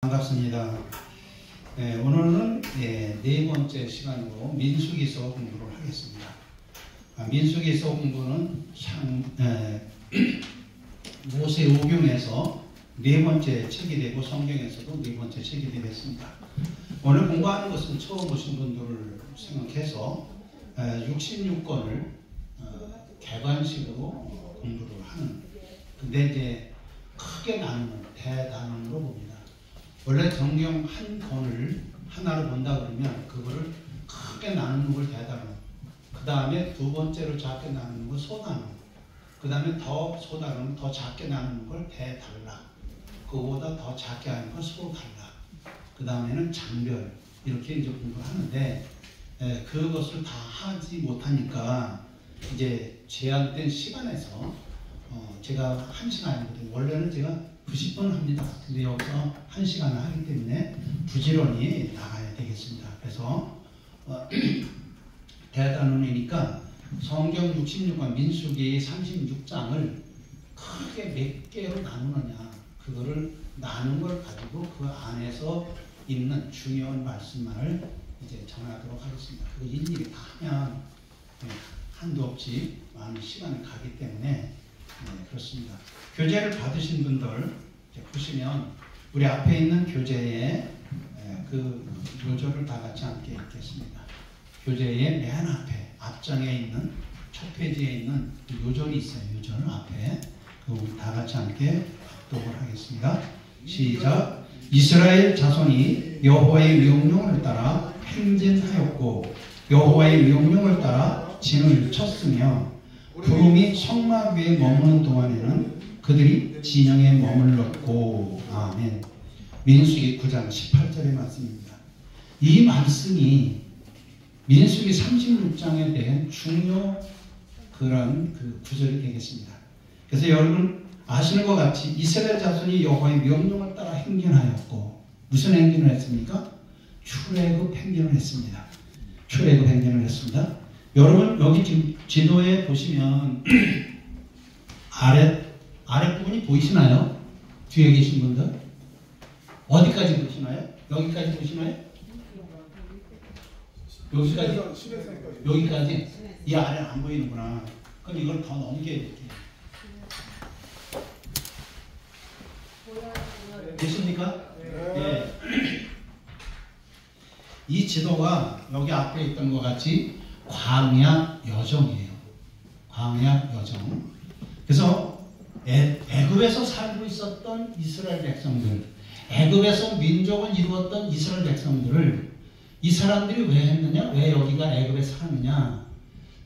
반갑습니다. 오늘은 네 번째 시간으로 민수기서 공부를 하겠습니다. 민수기서 공부는 모세오경에서 네 번째 책이 되고 성경에서도 네 번째 책이 되겠습니다. 오늘 공부하는 것은 처음 보신 분들을 생각해서 66권을 개관식으로 공부를 하는, 근데 이제 크게 나누는 대단원으로 봅니다. 원래 성경 한 권을 하나로 본다 그러면 그거를 크게 나누는 걸 대단원, 그 다음에 두 번째로 작게 나누는 걸 소단원, 그 다음에 더 소단원, 더 작게 나누는 걸 대단락, 그거보다 더 작게 하는 걸 소단락, 그 다음에는 장별, 이렇게 이제 공부를 하는데 그것을 다 하지 못하니까 이제 제한된 시간에서 제가 1시간이거든요. 원래는 제가 90분 합니다. 근데 여기서 1시간을 하기 때문에 부지런히 나가야 되겠습니다. 그래서 대단원이니까 성경 66권 민수기 36장을 크게 몇 개로 나누느냐, 그거를 나눈 걸 가지고 그 안에서 있는 중요한 말씀만을 이제 정하도록 하겠습니다. 그거 일일이 다 하면 한도 없이 많은 시간이 가기 때문에 그렇습니다. 교재를 받으신 분들 보시면 우리 앞에 있는 교재에 그 요절을 다 같이 함께 읽겠습니다. 교재의 맨 앞에 앞장에 있는 첫 페이지에 있는 요절이 있어요. 요절 앞에 우리 다 같이 함께 합독을 하겠습니다. 시작. 이스라엘 자손이 여호와의 명령을 따라 행진하였고 여호와의 명령을 따라 진을 쳤으며 구름이 성막 위에 머무는 동안에는 그들이 진영에 머물렀고. 아멘. 민수기 9장 18절의 말씀입니다. 이 말씀이 민수기 36장에 대한 중요 그런 구절이 되겠습니다. 그래서 여러분 아시는 것 같이 이스라엘 자손이 여호와의 명령을 따라 행진하였고, 무슨 행진을 했습니까? 출애굽 행진을 했습니다. 출애굽 행진을 했습니다. 여러분 여기 지도에 보시면 아랫부분이 보이시나요? 뒤에 계신 분들 어디까지 보시나요? 여기까지 보시나요? 여기까지? 여기까지? 이 아래 안 보이는구나. 그럼 이걸 더 넘겨야 될게요. 되십니까? 네. 이 지도가 여기 앞에 있던 것 같이 광야 여정이에요. 광야 여정. 그래서 애굽에서 살고 있었던 이스라엘 백성들, 애굽에서 민족을 이루었던 이스라엘 백성들을 이 사람들이 왜 했느냐? 왜 여기가 애굽에 사느냐?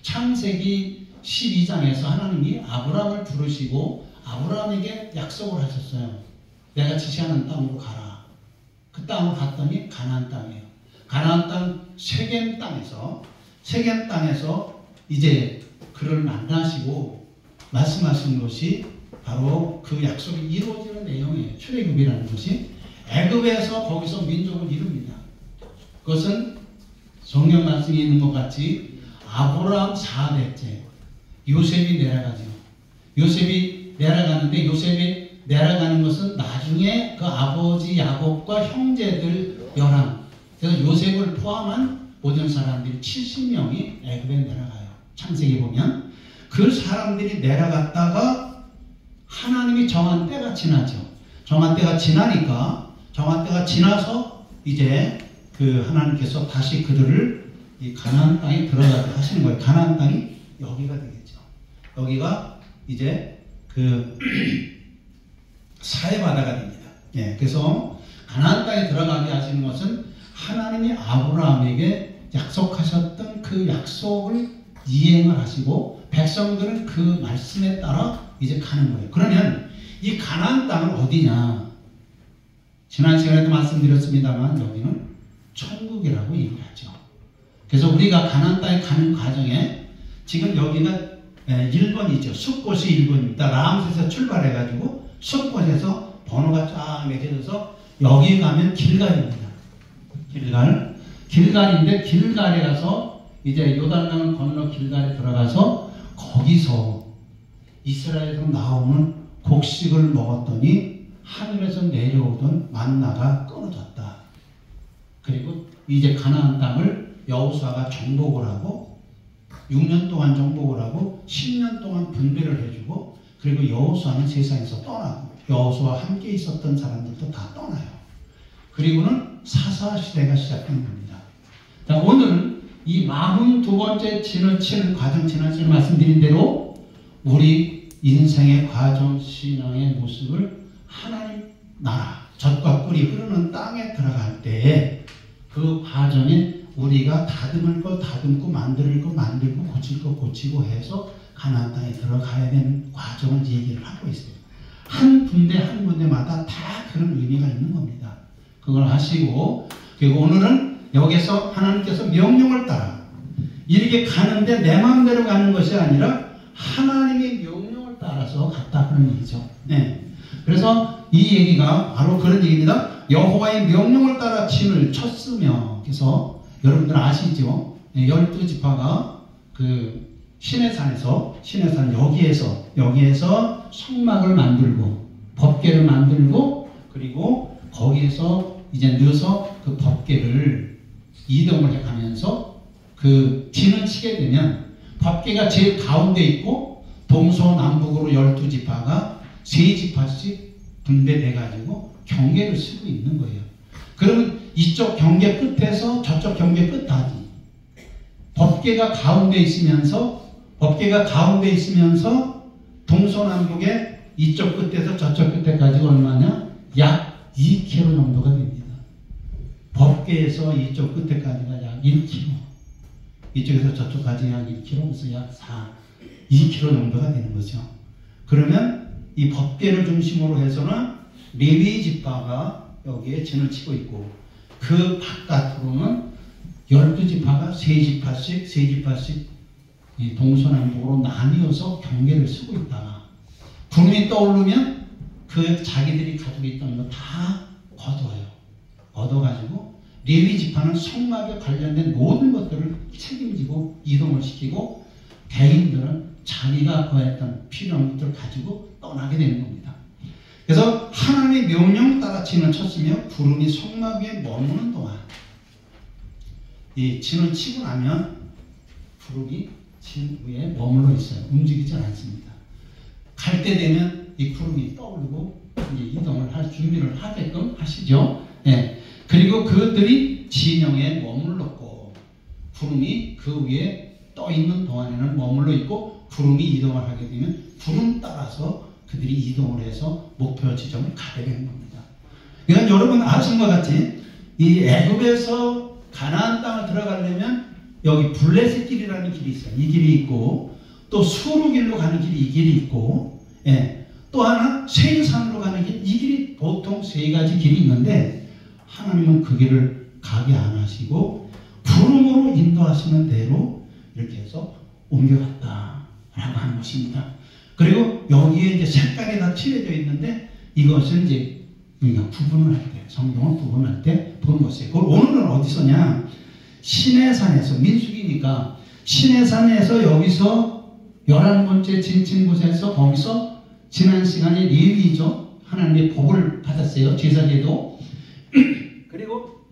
창세기 12장에서 하나님이 아브라함을 부르시고 아브라함에게 약속을 하셨어요. 내가 지시하는 땅으로 가라. 그 땅으로 갔더니 가나안 땅이에요. 가나안 땅 세겜 땅에서 이제 그를 만나시고 말씀하신 것이 바로 그 약속이 이루어지는 내용이에요. 출애굽이라는 것이 애굽에서 거기서 민족을 이룹니다. 그것은 성경 말씀이 있는 것 같이 아브라함 4대째 요셉이 내려가죠. 요셉이 내려가는데 요셉이 내려가는 것은 나중에 그 아버지 야곱과 형제들 11, 그래서 요셉을 포함한 모든 사람들이 70명이 애굽에 내려가요. 창세기 보면 그 사람들이 내려갔다가 하나님이 정한 때가 지나죠. 정한 때가 지나서 이제 그 하나님께서 다시 그들을 이 가나안 땅에 들어가게 하시는 거예요. 가나안 땅이 여기가 되겠죠. 여기가 이제 그 사해바다가 됩니다. 그래서 가나안 땅에 들어가게 하시는 것은 하나님이 아브라함에게 약속하셨던 그 약속을 이행을 하시고 백성들은 그 말씀에 따라 이제 가는 거예요. 그러면 이 가나안 땅은 어디냐? 지난 시간에도 말씀드렸습니다만 여기는 천국이라고 얘기하죠. 그래서 우리가 가나안 땅에 가는 과정에 지금 여기가 1번이죠. 숫곳이 1번입니다. 라암스에서 출발해가지고 숫곳에서 번호가 쫙 매겨져서 여기 가면 길갈입니다. 길갈인데 길갈에 가서 이제 요단강을 건너 길갈에 들어가서 거기서 이스라엘에서 나오는 곡식을 먹었더니 하늘에서 내려오던 만나가 끊어졌다. 그리고 이제 가나안 땅을 여호수아가 정복을 하고 6년 동안 정복을 하고 10년 동안 분배를 해주고, 그리고 여호수아는 세상에서 떠나고 여호수아와 함께 있었던 사람들도 다 떠나요. 그리고는 사사시대가 시작된 겁니다. 자, 오늘은 이 42번째 진을 치는 과정, 지난주에 말씀드린 대로 우리 인생의 과정, 신앙의 모습을 하나님 나라, 젖과 꿀이 흐르는 땅에 들어갈 때에 그 과정에 우리가 다듬을 거 다듬고 만들 거 만들고 고칠 거 고치고 해서 가나안 땅에 들어가야 되는 과정을 얘기를 하고 있어요. 한 군데 한 군데마다 다 그런 의미가 있는 겁니다. 그걸 하시고, 그리고 오늘은 여기서 하나님께서 명령을 따라 이렇게 가는데 내 마음대로 가는 것이 아니라 하나님의 명령을 따라서 갔다 그런 얘기죠. 네. 그래서 이 얘기가 바로 그런 얘기입니다. 여호와의 명령을 따라 진을 쳤으며, 그래서 여러분들 아시죠? 12지파가 그 시내산에서 여기에서 성막을 만들고 법궤를 만들고, 그리고 거기에서 이제 넣어서 그 법궤를 이동을 해가면서 그 진을 치게 되면 법궤가 제일 가운데 있고 동서남북으로 12지파가 3지파씩 분배돼가지고 경계를 쓰고 있는 거예요. 그러면 이쪽 경계 끝에서 저쪽 경계 끝까지 법궤가 가운데 있으면서 동서남북에 이쪽 끝에서 저쪽 끝에까지가 얼마냐? 약 2km 정도가 됩니다. 법궤에서 이쪽 끝에까지가 약 1km, 이쪽에서 저쪽까지 약 1km, 그래서 약 2km 정도가 되는 거죠. 그러면 이 법궤를 중심으로 해서는 레위 지파가 여기에 진을 치고 있고, 그 바깥으로는 12지파가 3지파씩 동서남북으로 나뉘어서 경계를 쓰고 있다가 구름이 떠오르면 그 자기들이 가지고 있던 거 다 걷어가지고 레위 지파는 성막에 관련된 모든 것들을 책임지고 이동을 시키고, 대인들은 자기가 구했던 필요한 것들을 가지고 떠나게 되는 겁니다. 그래서 하나님의 명령 따라 진을 쳤으며 구름이 성막 위에 머무는 동안, 이 진을 치고 나면 구름이 진 위에 머물러 있어요. 움직이지 않습니다. 갈 때 되면 이 구름이 떠오르고 이제 이동을 할 준비를 하게끔 하시죠. 네. 그리고 그들이 진영에 머물렀고, 구름이 그 위에 떠 있는 동안에는 머물러 있고, 구름이 이동을 하게 되면 구름 따라서 그들이 이동을 해서 목표 지점을 가게 되는 겁니다. 그러니까 여러분 아시는 것 같이 이 애굽에서 가나안 땅을 들어가려면 여기 블레셋 길이라는 길이 있어요. 이 길이 있고, 또 수르 길로 가는 길이 이 길이 있고, 예. 또 하나 세일산으로 가는 길, 이 길이 보통 3가지 길이 있는데 하나님은 그 길을 가게 안 하시고 구름으로 인도하시는 대로 이렇게 해서 옮겨갔다 라고 하는 것입니다. 그리고 여기에 이제 색깔이 다 칠해져 있는데 이것을 이제 우리가 구분을 할 때, 성경을 구분할 때 보는 것이에요. 오늘은 어디서냐? 시내산에서, 민수기니까 시내산에서 여기서 11번째 진친 곳에서, 거기서 지난 시간에 레위죠. 하나님의 복을 받았어요. 제사제도. 그리고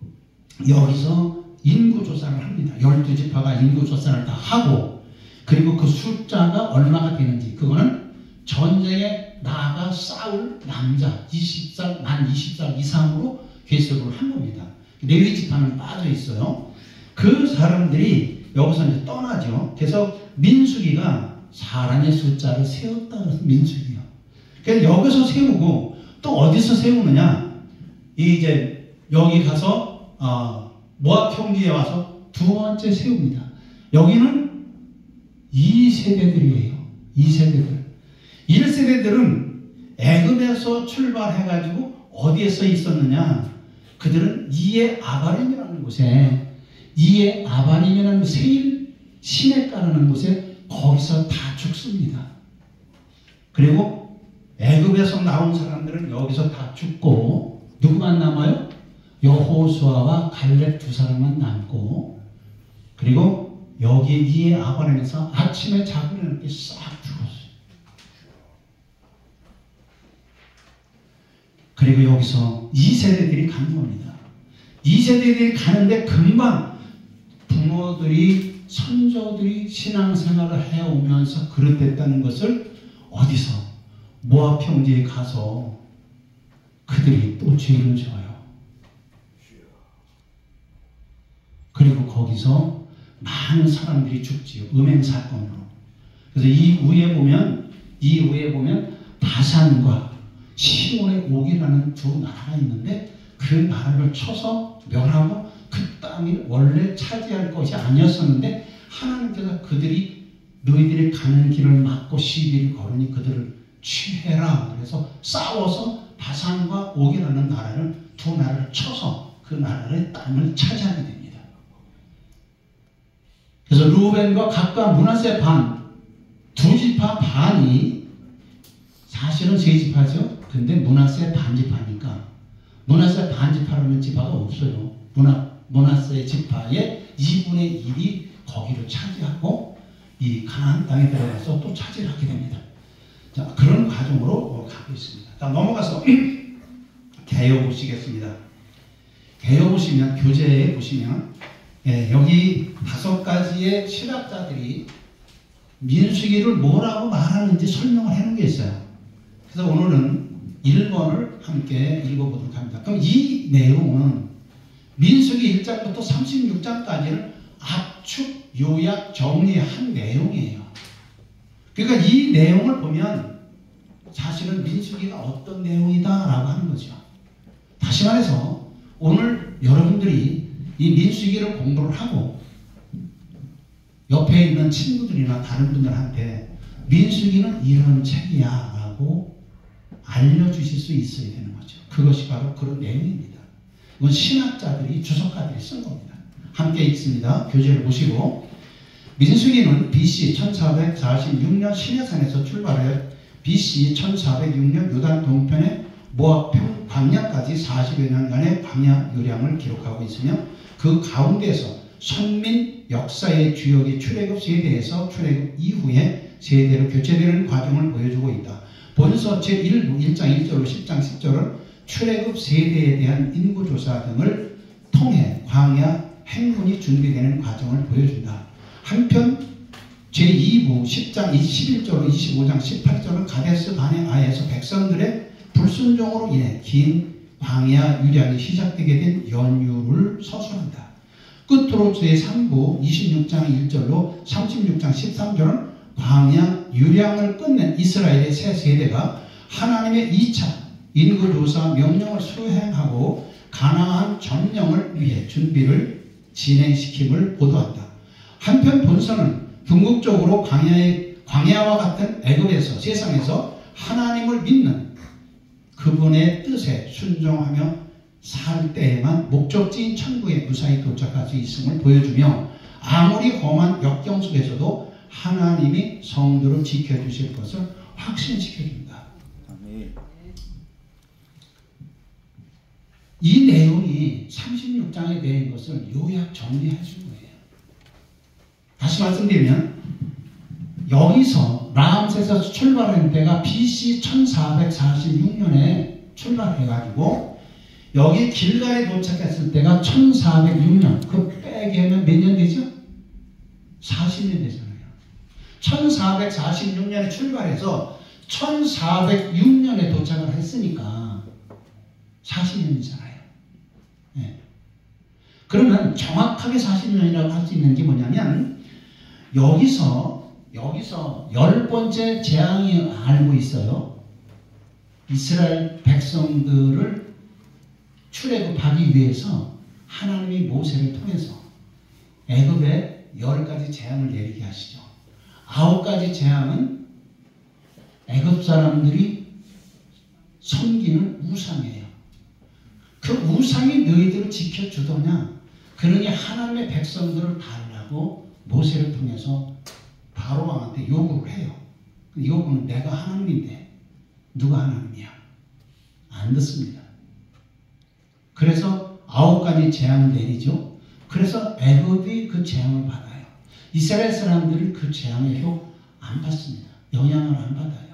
여기서 인구조사를 합니다. 12지파가 인구조사를 다 하고, 그리고 그 숫자가 얼마가 되는지, 그거는 전쟁에 나아가 싸울 남자 만 20살 이상으로 개수를 한 겁니다. 레위지파는 빠져 있어요. 그 사람들이 여기서 이제 떠나죠. 그래서 민수기가 사람의 숫자를 세웠다 그래서 민수기요. 그래서 여기서 세우고 또 어디서 세우느냐? 이제 여기 가서 모압 평지에 와서 2번째 세웁니다. 여기는 2세대들이에요. 2세대들. 1세대들은 애굽에서 출발해가지고 어디에서 있었느냐? 그들은 이에 아바림이라는 곳에, 이에 아바림이라는 세일 시내가라는 곳에 거기서 다 죽습니다. 그리고 애굽에서 나온 사람들은 여기서 다 죽고 누구만 남아요? 여호수아와 갈렙 2사람만 남고, 그리고 여기 이에 아바림에서 아침에 자고 일어날 때 싹 죽었어요. 그리고 여기서 2세대들이 가는 겁니다. 2세대들이 가는데 금방 부모들이 선조들이 신앙생활을 해오면서 그릇됐다는 것을 어디서 모압 평지에 가서 그들이 또 죄를 져요. 그리고 거기서 많은 사람들이 죽지요. 음행 사건으로. 그래서 이후에 보면 바산과 시몬의 옥이라는 두 나라가 있는데 그 나라를 쳐서 멸하고 그 땅이 원래 차지할 것이 아니었었는데 하나님께서 너희들이 가는 길을 막고 시비를 걸으니 그들을 취해라. 그래서 싸워서 바산과 옥이라는 두 나라를 쳐서 그 나라의 땅을 차지하게 됩니다. 그래서 루벤과 각과 므낫세 두 지파 반이 사실은 세 지파죠. 근데 므낫세 반지파니까 므낫세 반지파라는 지파가 없어요. 므낫세 지파의 2분의 1이 거기를 차지하고 이 가나안 땅에 들어가서 또 차지를 하게 됩니다. 자, 그런 과정으로 가고 있습니다. 자, 넘어가서 개요 보시겠습니다. 개요 보시면 교재에 보시면 여기 5가지의 신학자들이 민수기를 뭐라고 말하는지 설명을 해놓은 게 있어요. 그래서 오늘은 1번을 함께 읽어보도록 합니다. 그럼 이 내용은 민수기 1장부터 36장까지를 압축, 요약, 정리한 내용이에요. 그러니까 이 내용을 보면 사실은 민수기가 어떤 내용이다라고 하는 거죠. 다시 말해서 오늘 여러분들이 이 민수기를 공부를 하고 옆에 있는 친구들이나 다른 분들한테 민수기는 이런 책이야 라고 알려주실 수 있어야 되는 거죠. 그것이 바로 그런 내용입니다. 이건 신학자들이, 주석가들이 쓴 겁니다. 함께 읽습니다. 교재를 보시고 민수기는 BC 1446년 시내산에서 출발해 BC 1406년 요단 동편의 모압 광야까지 40여 년간의 광야 요량을 기록하고 있으며 그 가운데서 선민 역사의 주역이 출애굽 세대에서 출애굽 이후에 세대로 교체되는 과정을 보여주고 있다. 본서 제1부 1장 1절로 10장 10절은 출애굽 세대에 대한 인구조사 등을 통해 광야 행군이 준비되는 과정을 보여준다. 한편 제2부 10장 21절로 25장 18절은 가데스 바네아에서 백성들의 불순종으로 인해 긴 광야 유량이 시작되게 된 연유를 서술한다. 끝으로 제3부 26장 1절로 36장 13절은 광야 유량을 끝낸 이스라엘의 새 세대가 하나님의 2차 인구조사 명령을 수행하고 가나안 점령을 위해 준비를 진행시킴을 보도한다. 한편 본서는 궁극적으로 광야와 같은 애굽에서 세상에서 하나님을 믿는 그분의 뜻에 순종하며 살 때에만 목적지인 천국에 무사히 도착할 수 있음을 보여주며 아무리 험한 역경 속에서도 하나님이 성도를 지켜주실 것을 확신시켜줍니다. 이 내용이 36장에 대한 것을 요약 정리해 준 거예요. 다시 말씀드리면 여기서 라암셋에서 출발한 때가 BC 1446년에 출발해가지고 여기 길가에 도착했을 때가 1406년. 그 빼기에는 몇 년 되죠? 40년 되잖아요. 1446년에 출발해서 1406년에 도착을 했으니까 40년이잖아요. 네. 그러면 정확하게 40년이라고 할 수 있는 게 뭐냐면 여기서 10번째 재앙이 알고 있어요. 이스라엘 백성들을 출애굽하기 위해서 하나님이 모세를 통해서 애굽에 10가지 재앙을 내리게 하시죠. 9가지 재앙은 애굽 사람들이 섬기는 우상이에요. 그 우상이 너희들을 지켜주더냐? 그러니 하나님의 백성들을 달라고 모세를 통해서 바로 왕한테 요구를 해요. 요구는 내가 하나님인데 누가 하나님이야? 안 듣습니다. 그래서 9가지 재앙을 내리죠. 그래서 애굽이 그 재앙을 받아요. 이스라엘 사람들은 그 재앙의 효 안 받습니다. 영향을 안 받아요.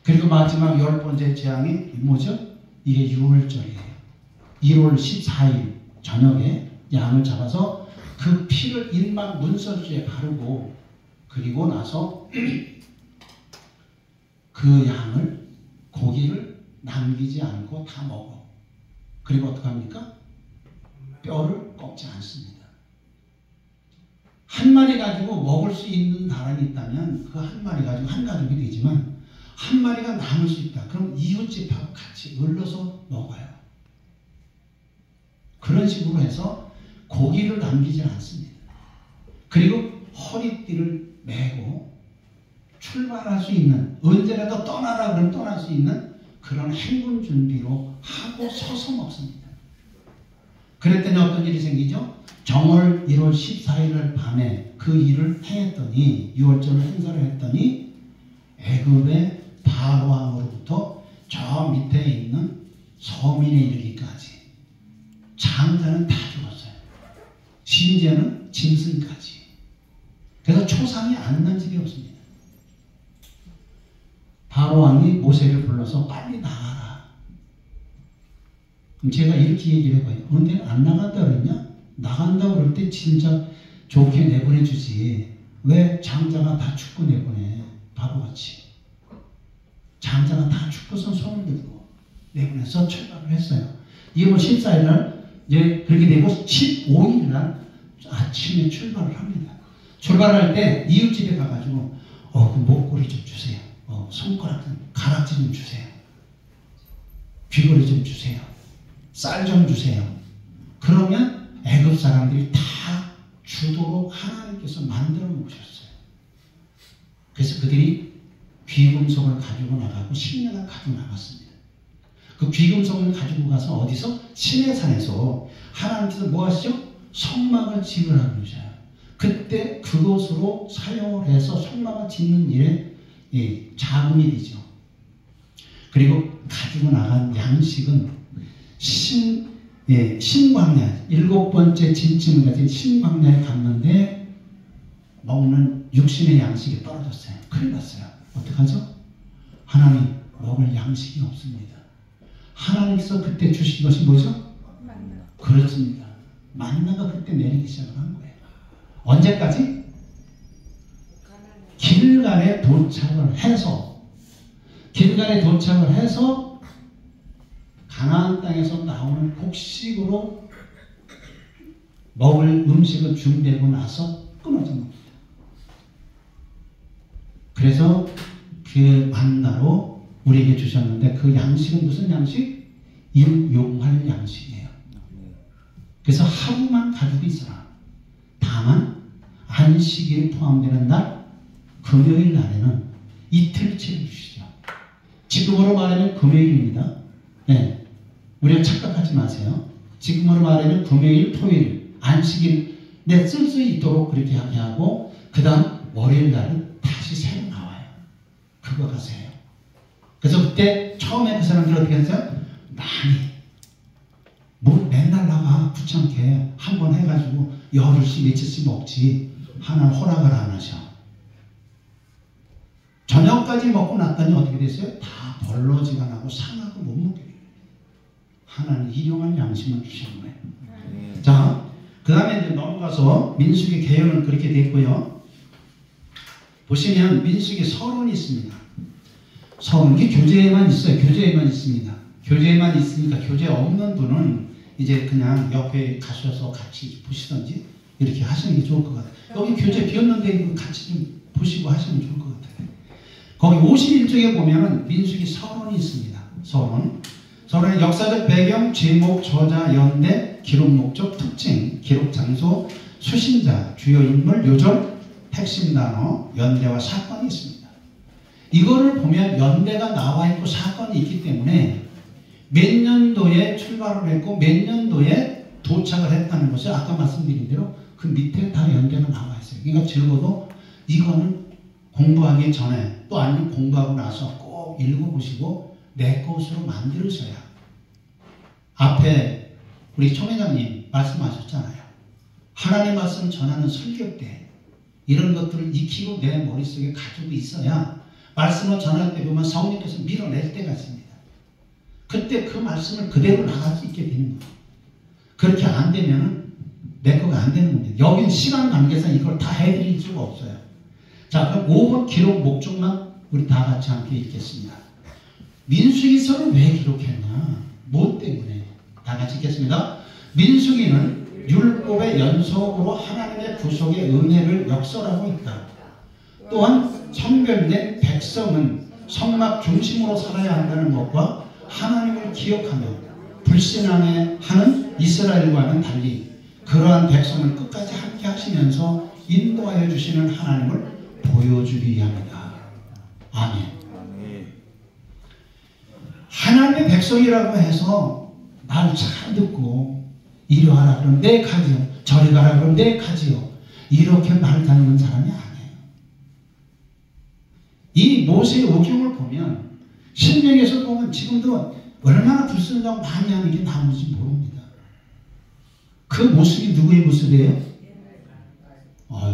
그리고 마지막 10번째 재앙이 뭐죠? 이게 6월절이에요. 1월 14일 저녁에 양을 잡아서 그 피를 1막 문설주에 바르고 그리고 나서 그 양을 고기를 남기지 않고 다 먹어. 그리고 어떻게 합니까? 뼈를 꺾지 않습니다. 한 마리 가지고 먹을 수 있는 사람이 있다면 그 한 마리 가지고 한 가족이 되지만 한 마리가 남을 수 있다. 그럼 이웃집하고 같이 얼려서 먹어요. 그런 식으로 해서 고기를 남기지 않습니다. 그리고 허리띠를 메고 출발할 수 있는, 언제라도 떠나라 그러면 떠날 수 있는 그런 행군 준비로 하고 서서 먹습니다. 그랬더니 어떤 일이 생기죠? 정월 1월 14일 밤에 그 일을 행했더니 6월절 행사를 했더니 애굽의 바로왕으로부터 저 밑에 있는 서민에 이르기까지 장자는 다 죽었어요. 심지어는 짐승까지. 그래서 초상이 안 난 집이 없습니다. 바로왕이 모세를 불러서 빨리 나가라. 그럼 제가 이렇게 얘기를 해봐요. 그런데 안 나간다 그랬냐? 나간다 그럴 때 진짜 좋게 내보내주지. 왜 장자가 다 죽고 내보내? 바보같이. 장자가 다 죽고선 손을 들고 내보내서 출발을 했어요. 2월 14일 날 이제 그렇게 되고 15일 날 아침에 출발을 합니다. 출발할 때 이웃집에 가가지고 그 목걸이 좀 주세요. 손가락 좀 가락지 좀 주세요. 귀걸이 좀 주세요. 쌀 좀 주세요. 그러면 애굽 사람들이 다 주도록 하나님께서 만들어 놓으셨어요. 그래서 그들이 귀금속을 가지고 나가고 식량을 가지고 나갔습니다. 그 귀금속을 가지고 가서 어디서? 시내산에서 하나님께서 뭐 하시죠? 성막을 지으라고 그러셔요. 그때 그것으로 사용을 해서 성막을 짓는 일에 자금이 되죠. 그리고 가지고 나간 양식은 신광야, 7번째 진침을 가진 신광야에 갔는데 먹는 육신의 양식이 떨어졌어요. 큰일 났어요. 어떡하죠? 하나님, 먹을 양식이 없습니다. 하나님께서 그때 주신 것이 뭐죠? 만나. 그렇습니다. 만나가 그때 내리기 시작을 한 거예요. 언제까지? 길갈에 도착을 해서 가나안 땅에서 나오는 곡식으로 먹을 음식을 준비하고 나서 끊어진 겁니다. 그래서 그 만나로 우리에게 주셨는데 그 양식은 무슨 양식? 일용할 양식이에요. 그래서 하루만 가지고 있어라. 다만 안식일이 포함되는 날 금요일 날에는 이틀치를 주시죠. 지금으로 말하면 금요일입니다. 네. 우리가 착각하지 마세요. 지금으로 말하면 금요일, 토요일, 안식일 쓸 수 있도록 그렇게 하게 하고 그 다음 월요일 날은 다시 새로 나와요. 그거 가세요. 그래서 그때 처음에 그 사람들 어떻게 했어요? 많이 뭘 맨날 나가 귀찮게 한 번 해가지고 열흘씩 며칠씩 먹지 하나 허락을 안 하셔. 저녁까지 먹고 났더니 어떻게 됐어요? 다 벌러지가 나고 상하고 못 먹게 돼요. 하나는 일용할 양식만 주시는 거예요. 자, 그 다음에 이제 넘어가서 민수기 개헌은 그렇게 됐고요. 보시면 민수기 서론이 있습니다. 서론, 이게 교재에만 있어요. 교재에만 있습니다. 교재에만 있으니까 교재 없는 분은 이제 그냥 옆에 가셔서 같이 보시던지 이렇게 하시는 게 좋을 것 같아요. 여기 교재 비었는데 같이 좀 보시고 하시면 좋을 것 같아요. 거기 51쪽에 보면은 민수기 서론이 있습니다. 서론의 역사적 배경, 제목, 저자, 연대, 기록 목적, 특징, 기록 장소, 수신자, 주요 인물, 요절, 핵심 단어, 연대와 사건이 있습니다. 이거를 보면 연대가 나와 있고 사건이 있기 때문에 몇 년도에 출발을 했고 몇 년도에 도착을 했다는 것을 아까 말씀드린 대로 그 밑에 다 연대가 나와 있어요. 그러니까 적어도 이거는 공부하기 전에 또 아니면 공부하고 나서 꼭 읽어보시고 내 것으로 만들으셔야 앞에 우리 총회장님 말씀하셨잖아요. 하나님 말씀 전하는 설교 때 이런 것들을 익히고 내 머릿속에 가지고 있어야 말씀을 전할 때 보면 성령께서 밀어낼 때가 있습니다. 그때 그 말씀을 그대로 나갈 수 있게 되는 거예요. 그렇게 안 되면 내 거가 안 되는 겁니다. 여긴 시간 관계상 이걸 다 해드릴 수가 없어요. 자, 그럼 5번 기록 목적만 우리 다 같이 함께 읽겠습니다. 민수기서를 왜 기록했냐? 뭐 때문에? 다 같이 읽겠습니다. 민수기는 율법의 연속으로 하나님의 구속의 은혜를 역설하고 있다. 또한 성별된 백성은 성막 중심으로 살아야 한다는 것과 하나님을 기억하며 불신앙에 하는 이스라엘과는 달리 그러한 백성을 끝까지 함께 하시면서 인도하여 주시는 하나님을 보여주기 위함이다. 아멘. 하나님의 백성이라고 해서 말 잘 듣고 이리 와라 그러면 네 가지요, 저리 가라 그러면 네 가지요, 이렇게 말 다니는 사람이 아니에요. 이 모세의 오경을 보면 신명에서 보면 지금도 얼마나 불순종을 많이 하는 게 나오는지 모릅니다. 그 모습이 누구의 모습이에요?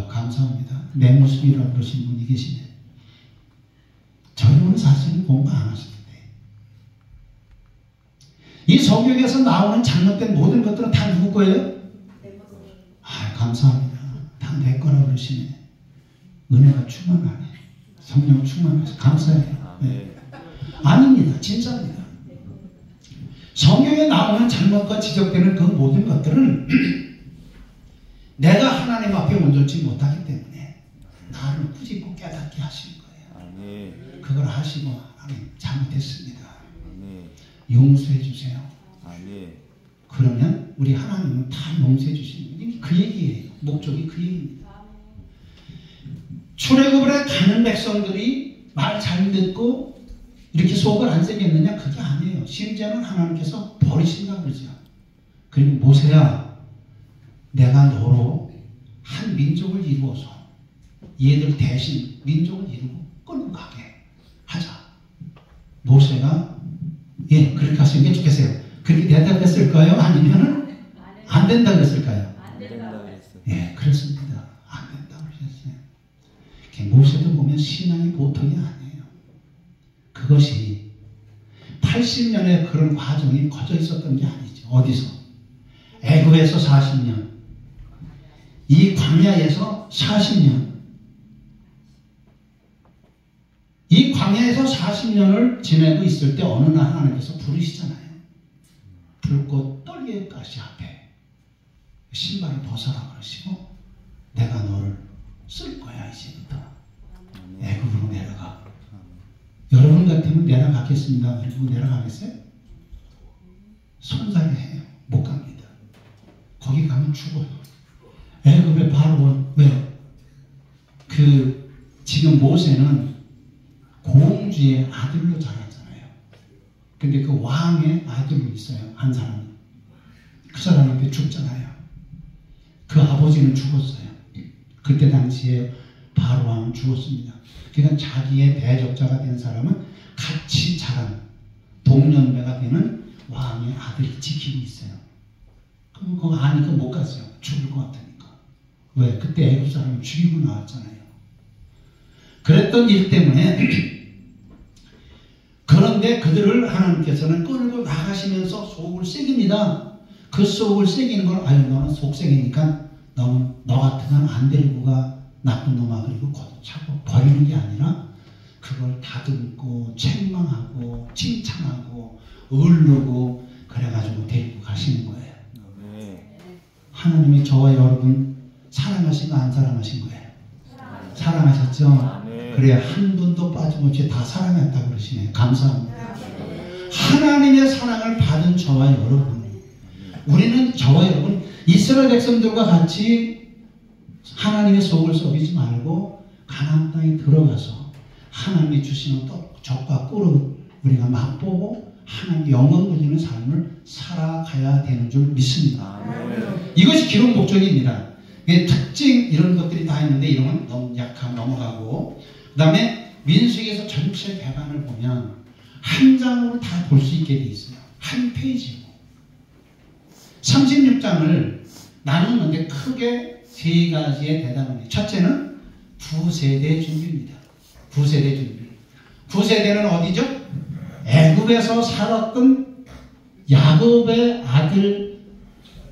감사합니다. 내 모습이라고 그러신 분이 계시네. 저희는 사실은 공부 안 하시는데 이 성경에서 나오는 잘못된 모든 것들은 다 누구 거예요? 감사합니다. 다 내 거라고 그러시네. 은혜가 충만하네. 성령 충만해서 감사해요. 네. 아닙니다. 진짜입니다. 성경에 나오는 잘못과 지적되는 그 모든 것들은 내가 하나님 앞에 온전치 못하기 때문에 나를 꾸짖고 깨닫게 하시는 거예요. 그걸 하시고 하나님 잘못했습니다. 용서해 주세요. 그러면 우리 하나님은 다 용서해 주시는 거예요. 그 얘기예요. 목적이 그 얘기입니다. 출애굽에 가는 백성들이 말 잘 듣고 이렇게 속을 안 새겼느냐? 그게 아니에요. 심지어는 하나님께서 버리신다고 그러죠. 그리고 모세야, 내가 너로 한 민족을 이루어서 얘들 대신 민족을 이루고 끌고 가게 하자. 모세가 그렇게 하시는 게 좋겠어요. 그렇게 된다고 했을까요? 아니면 안 된다고 했을까요? 안 된다고 했어요. 그렇습니다. 안 된다고 하셨어요. 모세도 보면 신앙이 보통이 아니에요. 그것이 80년의 그런 과정이 거저 있었던 게 아니죠. 어디서? 애굽에서 40년, 이 광야에서 40년, 이 광야에서 40년을 지내고 있을 때 어느 날 하나님께서 부르시잖아요. 불꽃 떨기가시 앞에 신발을 벗어라 그러시고 내가 너를 쓸 거야 이제부터 애굽으로 내려가. 여러분 같으면 내려가겠습니다. 그리고 내려가겠어요? 손살이 해요. 못 갑니다. 거기 가면 죽어요. 애굽의 바로는 왜? 지금 모세는 공주의 아들로 자랐잖아요. 근데 그 왕의 아들로 있어요. 한 사람이. 그 사람한테 죽잖아요. 그 아버지는 죽었어요. 그때 당시에 바로 왕은 죽었습니다. 그러니까 자기의 대적자가 된 사람은 같이 자란 동년배가 되는 왕의 아들이 지키고 있어요. 그럼 그거 아니까 못 갔어요. 죽을 것 같으니까. 왜? 그때 애굽 사람을 죽이고 나왔잖아요. 그랬던 일 때문에 그런데 그들을 하나님께서는 끌고 나가시면서 속을 새깁니다. 그 속을 새기는 걸 너는 속새기니까 너는 너 같으면 안 데리고 가. 나쁜 놈아. 그리고 차고 버리는 게 아니라 그걸 다듬고 책망하고 칭찬하고 을르고 그래가지고 데리고 가시는 거예요. 하나님이 저와 여러분 사랑하신 거 안 사랑하신 거예요? 사랑하셨죠? 그래 한 분도 빠짐없이 다 사랑했다고 그러시네요. 감사합니다. 하나님의 사랑을 받은 저와 여러분, 우리는 저와 여러분 이스라엘 백성들과 같이 하나님의 속을 썩이지 말고 가나안 땅에 들어가서 하나님이 주시는 젖과 꿀을 우리가 맛보고 하나님의 영광 돌리는 삶을 살아가야 되는 줄 믿습니다. 이것이 기록 목적입니다. 특징 이런 것들이 다 있는데 이런 건 너무 약하면 넘어가고, 그 다음에 민수기에서 전체 배반을 보면 한 장으로 다 볼 수 있게 돼 있어요. 한 페이지고 36장을 나누는데 크게 세 가지의 대단함이, 첫째는 구세대 준비입니다. 구세대 준비. 구세대는 어디죠? 애굽에서 살았던 야곱의 아들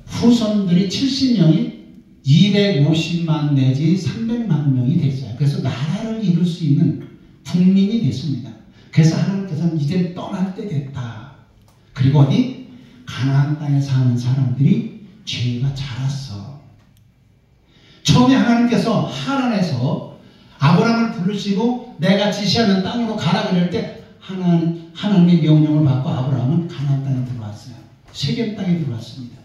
후손들이 70명이 250만 내지 300만 명이 됐어요. 그래서 나라를 이룰 수 있는 국민이 됐습니다. 그래서 하나님께서는 이제 떠날 때 됐다. 그리고 어디? 가나안 땅에 사는 사람들이 죄가 자랐어. 처음에 하나님께서 하란에서 아브라함을 부르시고 내가 지시하는 땅으로 가라 그럴 때 하나님의 명령을 받고 아브라함은 가나안 땅에 들어왔어요. 세겜 땅에 들어왔습니다.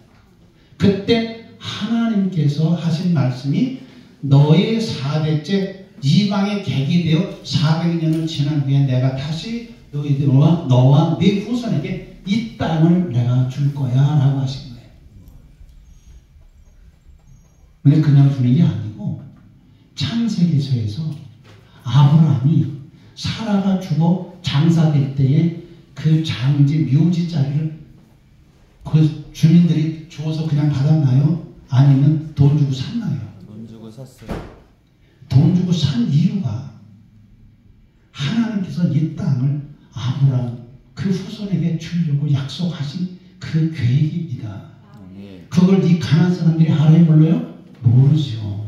그때 하나님께서 하신 말씀이 너의 4대째 이방의 객이 되어 400년을 지난 후에 내가 다시 너희들과 너와 네 후손에게 이 땅을 내가 줄 거야 라고 하신 거예요. 근데 그냥 주는 게 아니고 창세기서에서 아브라함이 사라가 죽어 장사될 때에 그 장지 묘지 자리를 그 주민들이 주어서 그냥 받았나요? 아니면 돈 주고 샀나요? 돈 주고 샀어요. 돈 주고 산 이유가 하나님께서 이 땅을 아브라함 그 후손에게 주려고 약속하신 그 계획입니다. 그걸 이 가나안 사람들이 알아요 몰라요? 모르죠.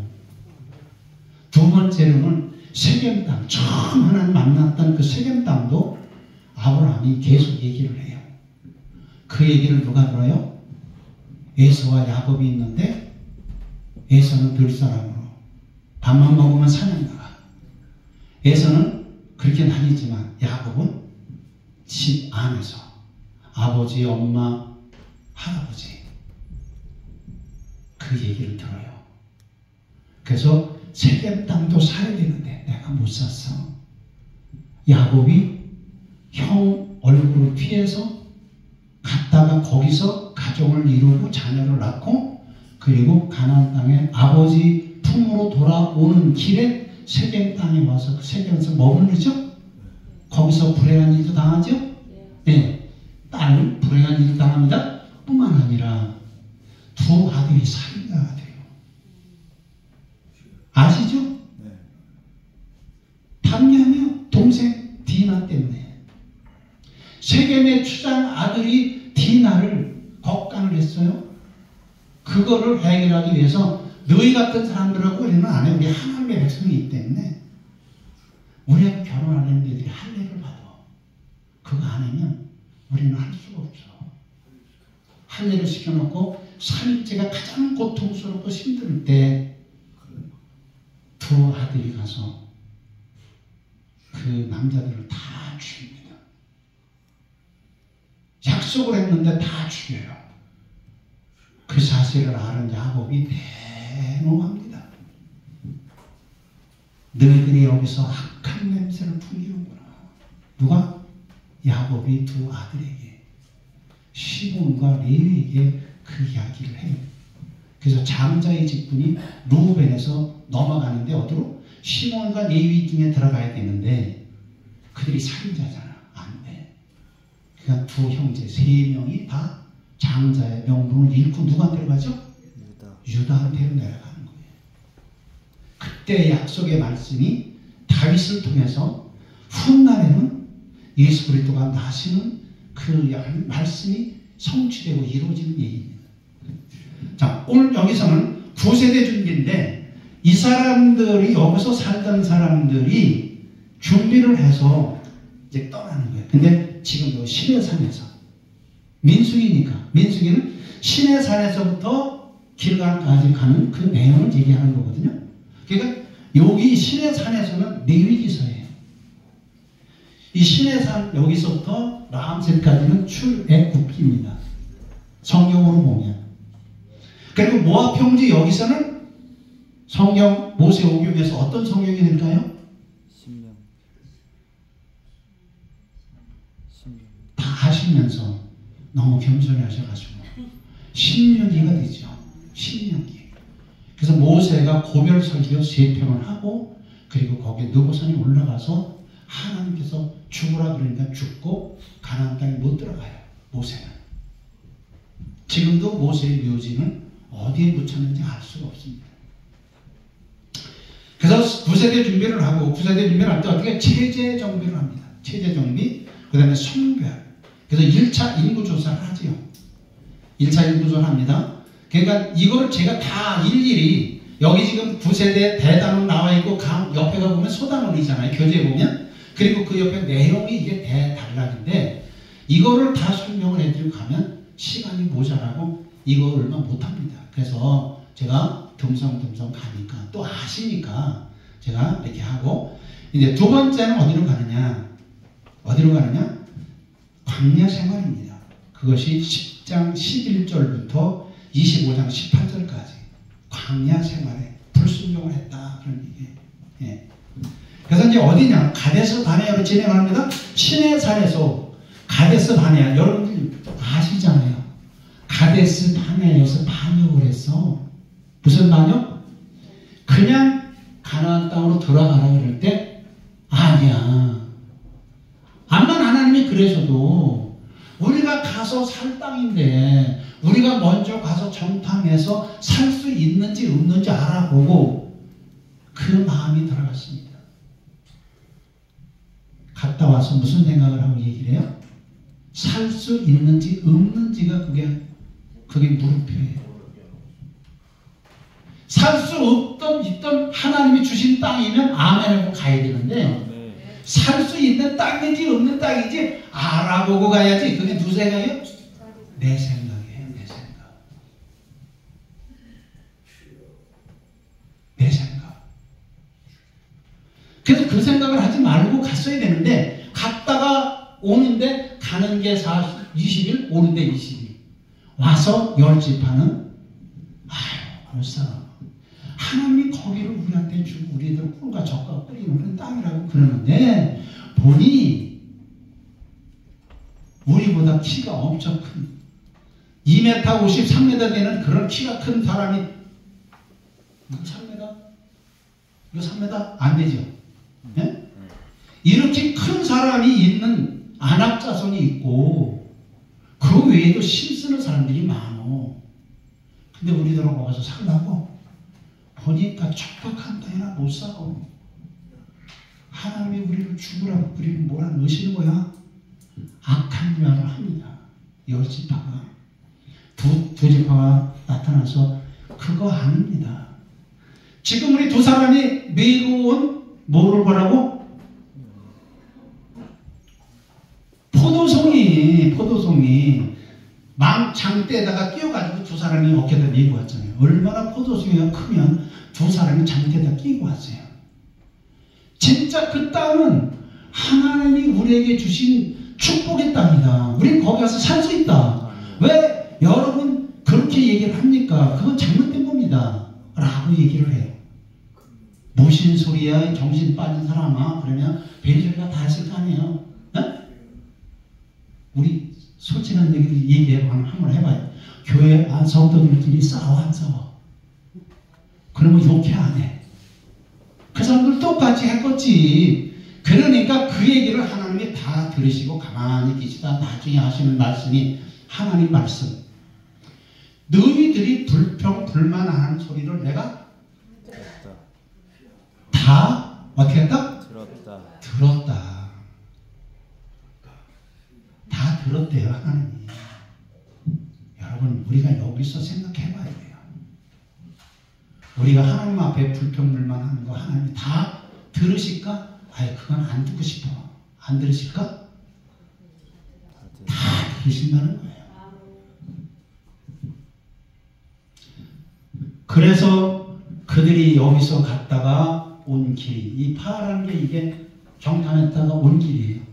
두 번째로는 세겜 땅, 처음 하나님 만났던 그 세겜 땅도 아브라함이 계속 얘기를 해요. 그 얘기를 누가 들어요? 에서와 야곱이 있는데 에서는 들사람으로 밥만 먹으면 사냥 나가. 에서는 그렇게 다니지만 야곱은 집 안에서 아버지, 엄마, 할아버지 그 얘기를 들어요. 그래서 세겜 땅도 사야 되는데 내가 못 샀어. 야곱이 형 얼굴을 피해서 갔다가 거기서 가정을 이루고 자녀를 낳고 그리고 가나안 땅에 아버지 품으로 돌아오는 길에 세겜 땅에 와서 세겜에서 머무르죠. 거기서 불행한 일도 당하죠. 네, 딸 불행한 일도 당합니다. 뿐만 아니라 두 아들이 살인자가 돼요. 아시죠? 네. 당연히요. 동생 디나 때문에. 세겜의 추장 아들이 디나를 겁간을 했어요. 그거를 해결하기 위해서 너희 같은 사람들하고 우리는 안 해요. 우리 하나님의 백성이기 때문에 우리가 결혼하는 애들이 할례를 받아. 그거 안 하면 우리는 할 수가 없어. 할례를 시켜놓고 3일째가 가장 고통스럽고 힘들 때 두 아들이 가서 그 남자들을 다 죽입니다. 약속을 했는데 다 죽여요. 그 사실을 아는 야곱이 대노합니다. 너희들이 여기서 악한 냄새를 풍기는구나. 누가? 야곱이 두 아들에게 시몬과 레위에게 그 이야기를 해요. 그래서 장자의 직분이 루벤에서 넘어가는데 어디로? 시몬과 레위 중에 들어가야 되는데 그들이 살인자잖아. 안 돼. 그러니까 두 형제 세 명이 다 장자의 명분을 잃고 누구한테로 가죠? 유다한테로 내려가는 거예요. 그때 약속의 말씀이 다윗을 통해서 훗날에는 예수 그리스도가 나시는 그 말씀이 성취되고 이루어지는 얘기입니다. 자, 오늘 여기서는 9세대 준비인데 이 사람들이 여기서 살던 사람들이 준비를 해서 이제 떠나는 거예요. 근데 지금 요 시내산에서 민수기니까 민수기는 시내산에서부터 길갈까지 가는 그 내용을 얘기하는 거거든요. 그러니까 여기 시내산에서는 레위기서예요. 이 시내산 여기서부터 라암셋까지는 출애굽기입니다. 성경으로 보면. 그리고 모압 평지 여기서는 성경 모세오경에서 어떤 성경이 될까요? 신명. 다 하시면서 너무 겸손히 하셔가지고 신명기가 되죠. 신명기. 그래서 모세가 고별 설교 3편을 하고 그리고 거기에 느보산에 올라가서 하나님께서 죽으라 그러니까 죽고 가나안 땅에 못 들어가요. 모세는. 지금도 모세의 묘지는 어디에 묻혔는지 알 수가 없습니다. 그래서 9세대 준비를 하고 9세대 준비를 할 때 어떻게 체제 정비를 합니다. 체제 정비, 그 다음에 성별. 그래서 1차 인구조사를 하지요. 1차 인구조사를 합니다. 그러니까 이걸 제가 다 일일이 여기 지금 9세대 대단원 나와 있고 옆에 가보면 소단원이잖아요. 교재 보면. 그리고 그 옆에 내용이 이게 대단락인데 이거를 다 설명을 해드리고 가면 시간이 모자라고 이거 얼마 못합니다. 그래서 제가 듬성듬성 가니까 또 아시니까 제가 이렇게 하고 이제 두 번째는 어디로 가느냐? 어디로 가느냐? 광야 생활입니다. 그것이 10장 11절부터 25장 18절까지 광야 생활에 불순종을 했다 그런 얘기예요. 예. 그래서 이제 어디냐? 가데스 바네아로 진행합니다. 시내산에서 가데스 바네아 여러분들 아시잖아요. 가데스 바네아에서 반역을 했어. 무슨 반역? 그냥 가나안 땅으로 들어가라 그럴 때 아니야. 암만 하나님이 그러셔도 우리가 가서 살 땅인데 우리가 먼저 가서 정탐해서 살 수 있는지 없는지 알아보고 그 마음이 들어갔습니다. 갔다 와서 무슨 생각을 하고 얘기를 해요? 살 수 있는지 없는지가 그게 물음표예요. 살 수 없던 있던 하나님이 주신 땅이면 아멘하고 가야 되는데 살 수 있는 땅인지 없는 땅인지 알아보고 가야지. 그게 누구 생각이에요? 내 생각이에요. 내 생각. 내 생각. 그래서 그 생각을 하지 말고 갔어야 되는데 갔다가 오는데 가는 게 20일 오는데 20일 와서 10지파는 아유 벌써 하나님이 거기를 우리한테 주고 우리들 꿀과 젖과 꿀이 흐르는 땅이라고 그러는데 보니 우리보다 키가 엄청 큰 2m 50, 3m 되는 그런 키가 큰 사람이 3m? 이거 3m? 안 되죠? 네? 이렇게 큰 사람이 있는 안악자손이 있고 그 외에도 힘쓰는 사람들이 많어. 근데 우리들하고 가서 살라고? 보니까 척박한 땅이나 못 살아. 하나님이 우리를 죽으라고 우리를 몰아넣으시는 거야. 악한 말을 합니다. 10지파가 두 지파가 나타나서 그거 아닙니다. 지금 우리 두 사람이 메고 온 뭐를 보라고? 포도송이 장대에다가 끼워가지고 두 사람이 어깨에다 메고 왔잖아요. 얼마나 포도송이가 크면 두 사람이 장대에다 끼고 왔어요. 진짜 그 땅은 하나님이 우리에게 주신 축복의 땅이다. 우리는 거기 가서 살 수 있다. 왜 여러분 그렇게 얘기를 합니까? 그건 잘못된 겁니다. 라고 얘기를 해요. 무슨 소리야 정신 빠진 사람아. 그러면 벤저리가 다 했을 거 아니에요. 네? 우리 솔직한 얘기를 한번 해봐요. 교회 안 성도들끼리 싸워 안 싸워? 그러면 욕해 안 해? 그 사람들 똑같이 했겠지. 그러니까 그 얘기를 하나님이 다 들으시고 가만히 계시다 나중에 하시는 말씀이 하나님 말씀. 너희들이 불평불만하는 소리를 내가 다 어떻게 했다? 들었다. 다 들었대요 하나님이. 여러분 우리가 여기서 생각해봐야 돼요. 우리가 하나님 앞에 불평불만하는 거 하나님이 다 들으실까? 아예 그건 안 듣고 싶어. 안 들으실까? 다 들으신다는 거예요. 그래서 그들이 여기서 갔다가 온 길이 이 파라는 게 이게 정탐했다가 온 길이에요.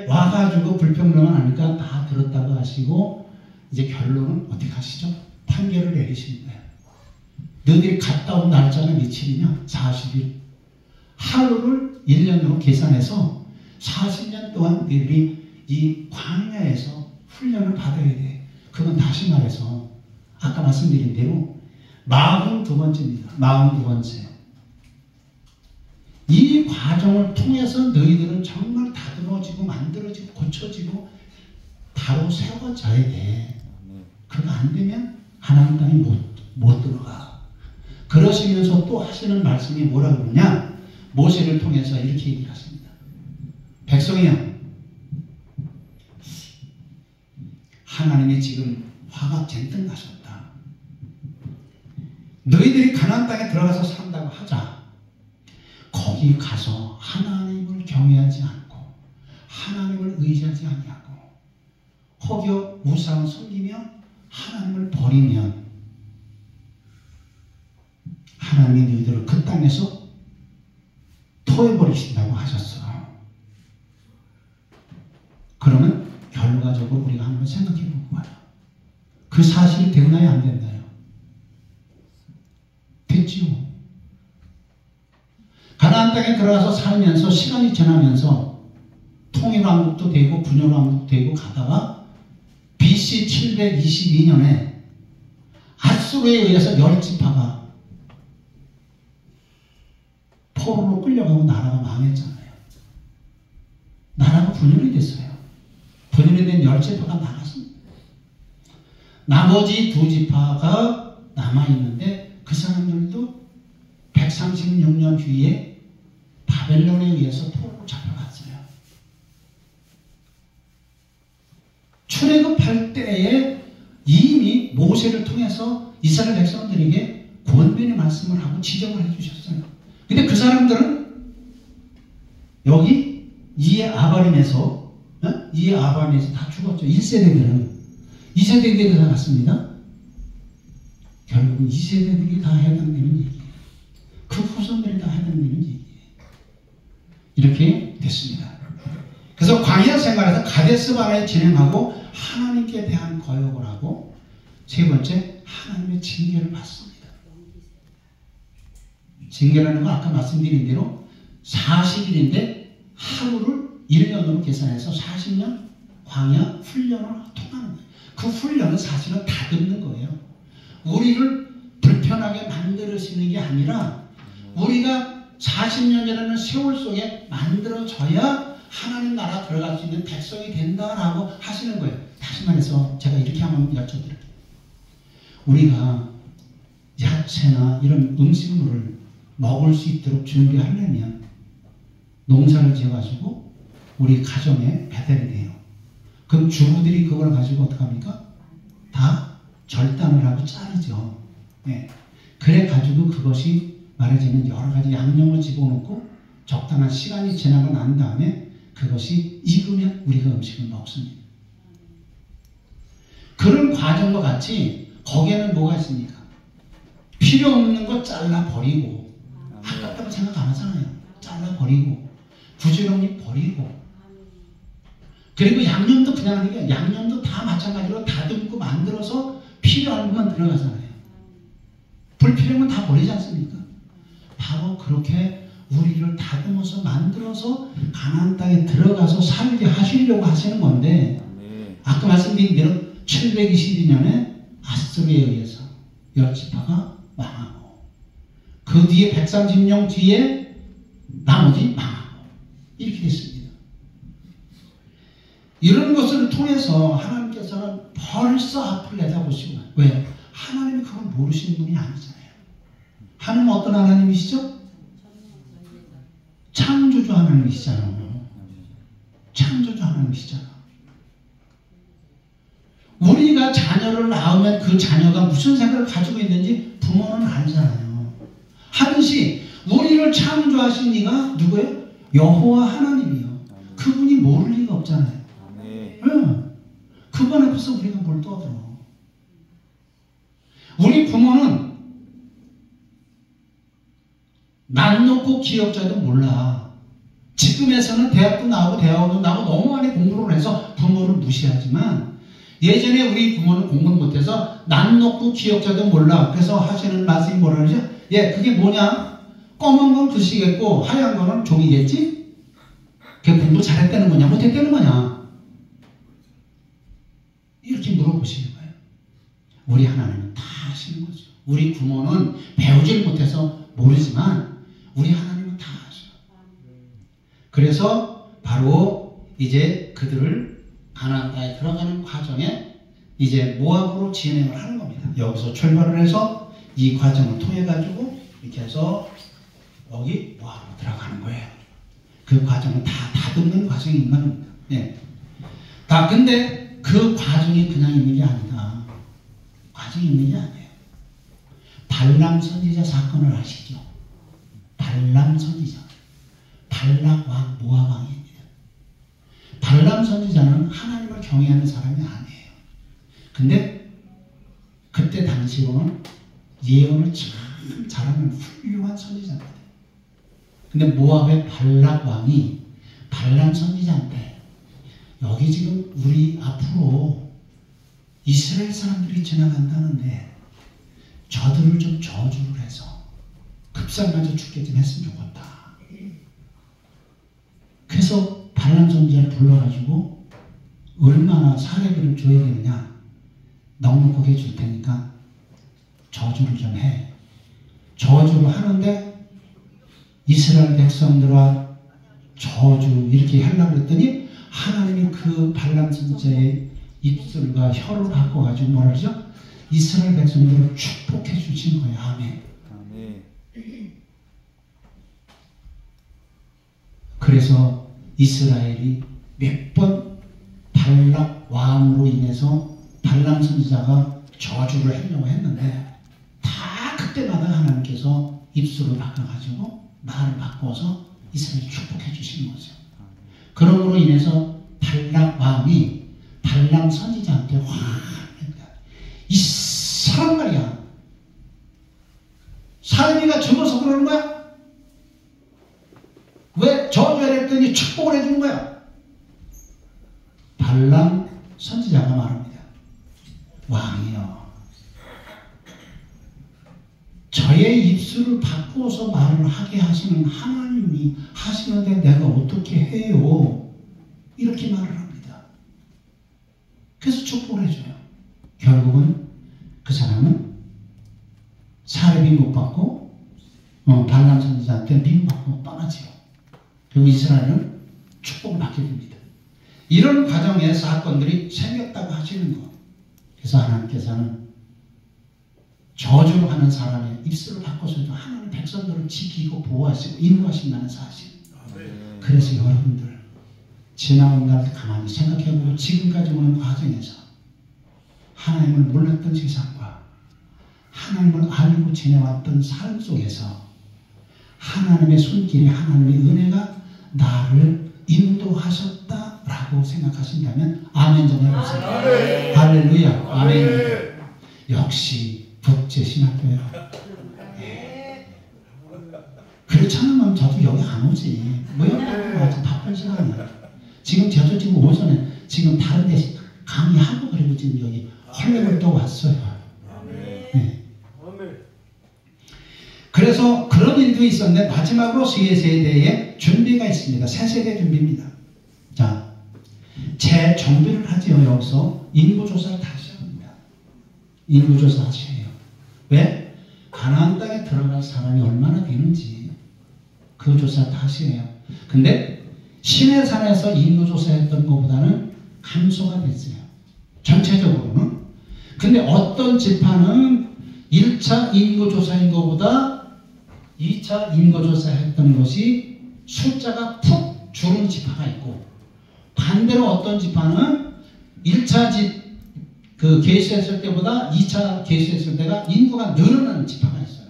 와가지고 불평불만 하니까 다 들었다고 하시고 이제 결론은 어떻게 하시죠? 판결을 내리시는 거예요. 너희들이 갔다 온 날짜는 며칠이냐? 40일. 하루를 1년으로 계산해서 40년 동안 너희들이 이 광야에서 훈련을 받아야 돼. 그건 다시 말해서 아까 말씀드린 대로 42번째입니다. 42번째. 이 과정을 통해서 너희들은 정말 다듬어지고 만들어지고 고쳐지고 바로 세워져야 돼. 그거 안 되면 하나님 땅에 못 들어가. 그러시면서 또 하시는 말씀이 뭐라 그러냐? 모세를 통해서 이렇게 얘기를 하십니다. 백성이여, 하나님이 지금 화가 잔뜩 나셨다. 너희들이 가나안 땅에 들어가서 산다고 하자. 거기 가서 하나님을 경외하지 않고 하나님을 의지하지 아니하고 혹여 우상을 섬기며 하나님을 버리면 하나님이 너희들을 그 땅에서 토해버리신다고 하셨어. 그러면 결과적으로 우리가 한번 생각해 보고 봐요. 그 사실이 되나요? 안 된다요? 됐지요. 가나안 땅에 들어가서 살면서 시간이 지나면서 통일왕국도 되고 분열왕국도 되고 가다가 BC 722년에 아수르에 의해서 10지파가 포로로 끌려가고 나라가 망했잖아요. 나라가 분열이 됐어요. 분열이 된 10지파가 나갔습니다. 나머지 2지파가 남아있는데 그 사람들도 136년 뒤에 바벨론에 의해서 포로로 잡혀갔어요. 출애굽할 때에 이미 모세를 통해서 이스라엘 백성들에게 권면의 말씀을 하고 지적을 해주셨어요. 근데 그 사람들은 여기 이에 아바림에서 다 죽었죠. 1세대들은 2세대들이 다 갔습니다. 결국은 2세대들이 다 해당되는 얘기예요. 그 후손들이 다 해당되는 얘기예요. 이렇게 됐습니다. 그래서 광야 생활에서 가데스 바네에 진행하고 하나님께 대한 거역을 하고 세 번째 하나님의 징계를 받습니다. 징계라는 건 아까 말씀드린 대로 40일인데 하루를 1년으로 계산해서 40년 광야 훈련을 통하는 거예요. 그 훈련은 사실은 다듬는 거예요. 우리를 불편하게 만들으시는 게 아니라 우리가 40년이라는 세월 속에 만들어져야 하나님 나라 들어갈 수 있는 백성이 된다라고 하시는 거예요. 다시 말해서 제가 이렇게 한번 여쭤드릴게요. 우리가 야채나 이런 음식물을 먹을 수 있도록 준비하려면 농사를 지어가지고 우리 가정에 배달이 돼요. 그럼 주부들이 그걸 가지고 어떡합니까? 다 절단을 하고 자르죠. 네. 그래가지고 그것이 말하자면 여러 가지 양념을 집어넣고 적당한 시간이 지나고 난 다음에 그것이 익으면 우리가 음식을 먹습니다. 그런 과정과 같이 거기에는 뭐가 있습니까? 필요 없는 거 잘라버리고 아깝다고 생각 안 하잖아요. 잘라버리고 부지런히 버리고 그리고 양념도 그냥 하는 게 양념도 다 마찬가지로 다듬고 만들어서 필요한 것만 들어가잖아요. 불필요한 건 다 버리지 않습니까? 바로 그렇게 우리를 다듬어서 만들어서 가나안 땅에 들어가서 살게 하시려고 하시는 건데 아까 말씀드린 대로 722년에 아수르에 의해서 10지파가 망하고 그 뒤에 130년 뒤에 나머지 망하고 이렇게 됐습니다. 이런 것을 통해서 하나님께서는 벌써 앞을 내다보시고 왜? 하나님이 그걸 모르시는 분이 아니잖아요. 하나님은 어떤 하나님이시죠? 창조주 하나님이시잖아요. 창조주 하나님이시잖아. 우리가 자녀를 낳으면 그 자녀가 무슨 생각을 가지고 있는지 부모는 알잖아요. 하듯이 우리를 창조하신 이가 누구예요? 여호와 하나님이요. 그분이 모를 리가 없잖아요. 응. 그분 앞에서 우리가 뭘 떠들어. 우리 부모는 난 놓고 기억자도 몰라. 지금에서는 대학도 나오고 대학원도 나오고 너무 많이 공부를 해서 부모를 무시하지만 예전에 우리 부모는 공부를 못해서 난 놓고 기억자도 몰라. 그래서 하시는 말씀이 뭐라 그러죠? 예, 그게 뭐냐? 검은 건 글씨겠고 하얀 거는 종이겠지? 그게 공부 잘했다는 거냐? 못했다는 거냐? 이렇게 물어보시는 거예요. 우리 하나님은 다 아시는 거죠. 우리 부모는 배우질 못해서 모르지만 우리 하나님은 다 아셔요. 그래서 바로 이제 그들을 가나안 땅에 들어가는 과정에 이제 모압으로 진행을 하는 겁니다. 여기서 출발을 해서 이 과정을 통해 가지고 이렇게 해서 여기 모압으로 들어가는 거예요. 그 과정은 다 다듬는 과정인 겁니다. 네. 다 근데 그 과정이 그냥 있는 게 아니다. 과정이 있는 게 아니에요. 발람 선지자 사건을 아시죠? 발람 선지자. 발락 왕 모압 왕입니다. 발람 선지자는 하나님을 경외하는 사람이 아니에요. 근데 그때 당시로는 예언을 참 잘하는 훌륭한 선지자입니다. 근데 모압의 발락 왕이 발람 선지자인데 여기 지금 우리 앞으로 이스라엘 사람들이 지나간다는데 저들을 좀 저주를 해서 급살맞아 죽게 좀 했으면 좋겠다. 그래서 발람 선지자를 불러가지고 얼마나 사례비를 줘야 되느냐. 넉넉하게 줄 테니까 저주를 좀 해. 저주를 하는데 이스라엘 백성들과 저주 이렇게 하려고 했더니 하나님이 그 발람 선지자의 입술과 혀를 바꿔가지고 뭐라 그러죠? 이스라엘 백성들을 축복해 주신 거예요. 아멘. 아멘. 그래서 이스라엘이 몇 번 발락 왕으로 인해서 발람 선지자가 저주를 하려고 했는데 다 그때마다 하나님께서 입술을 바꿔가지고 말을 바꿔서 이스라엘을 축복해 주신 거죠. 그러므로 인해서 발락 왕이 발람 선지자한테 화합니다. 이 사람 말이야. 사람이가 죽어서 그러는 거야? 왜 저주를 했더니 축복을 해주는 거야? 발람 선지자가 말합니다. 왕이여, 저의 입술을 바꾸어서 말을 하게 하시는 하나님이 하시는데 내가 어떻게 해요? 이렇게 말을 합니다. 그래서 축복을 해줘요. 결국은 그 사람은 사례비 못 받고 발람 선지자한테 미움받고 떠나지요. 그리고 이스라엘은 축복을 받게 됩니다. 이런 과정에 사건들이 생겼다고 하시는 것. 그래서 하나님께서는 저주를 하는 사람의 입술을 바꿔서도 하나님 백성들을 지키고 보호하시고 인도하신다는 사실. 그래서 여러분들 지나온 날 가만히 생각해보고 지금까지 오는 과정에서 하나님을 몰랐던 세상과 하나님을 알고 지내왔던 삶 속에서 하나님의 손길이 하나님의 은혜가 나를 인도하셨다라고 생각하신다면 아멘 좀 해보세요. 할렐루야. 아멘. 역시 북제신학교예요. 네. 그렇지 않으면 저도 여기 안 오지. 뭐야? 아주 바쁜 시간이야. 지금 저도 지금 오전에 지금 다른 데 강의하고 그리고 지금 여기 헐레벌 또 왔어요. 네. 그래서 그런 일도 있었는데 마지막으로 새 세대의 준비가 있습니다. 새 세대 준비입니다. 자, 재정비를 하지요. 여기서 인구조사를 다시 합니다. 인구조사 다시 해요. 왜? 가나안 땅에 들어갈 사람이 얼마나 되는지 그 조사 다시 해요. 근데 시내산에서 인구조사했던 것보다는 감소가 됐어요. 전체적으로는. 근데 어떤 지파는 1차 인구조사인 것보다 2차 인구조사 했던 것이 숫자가 푹 줄은 지파가 있고, 반대로 어떤 지파는 1차 개수했을 때보다 2차 개수했을 때가 인구가 늘어나는 지파가 있어요.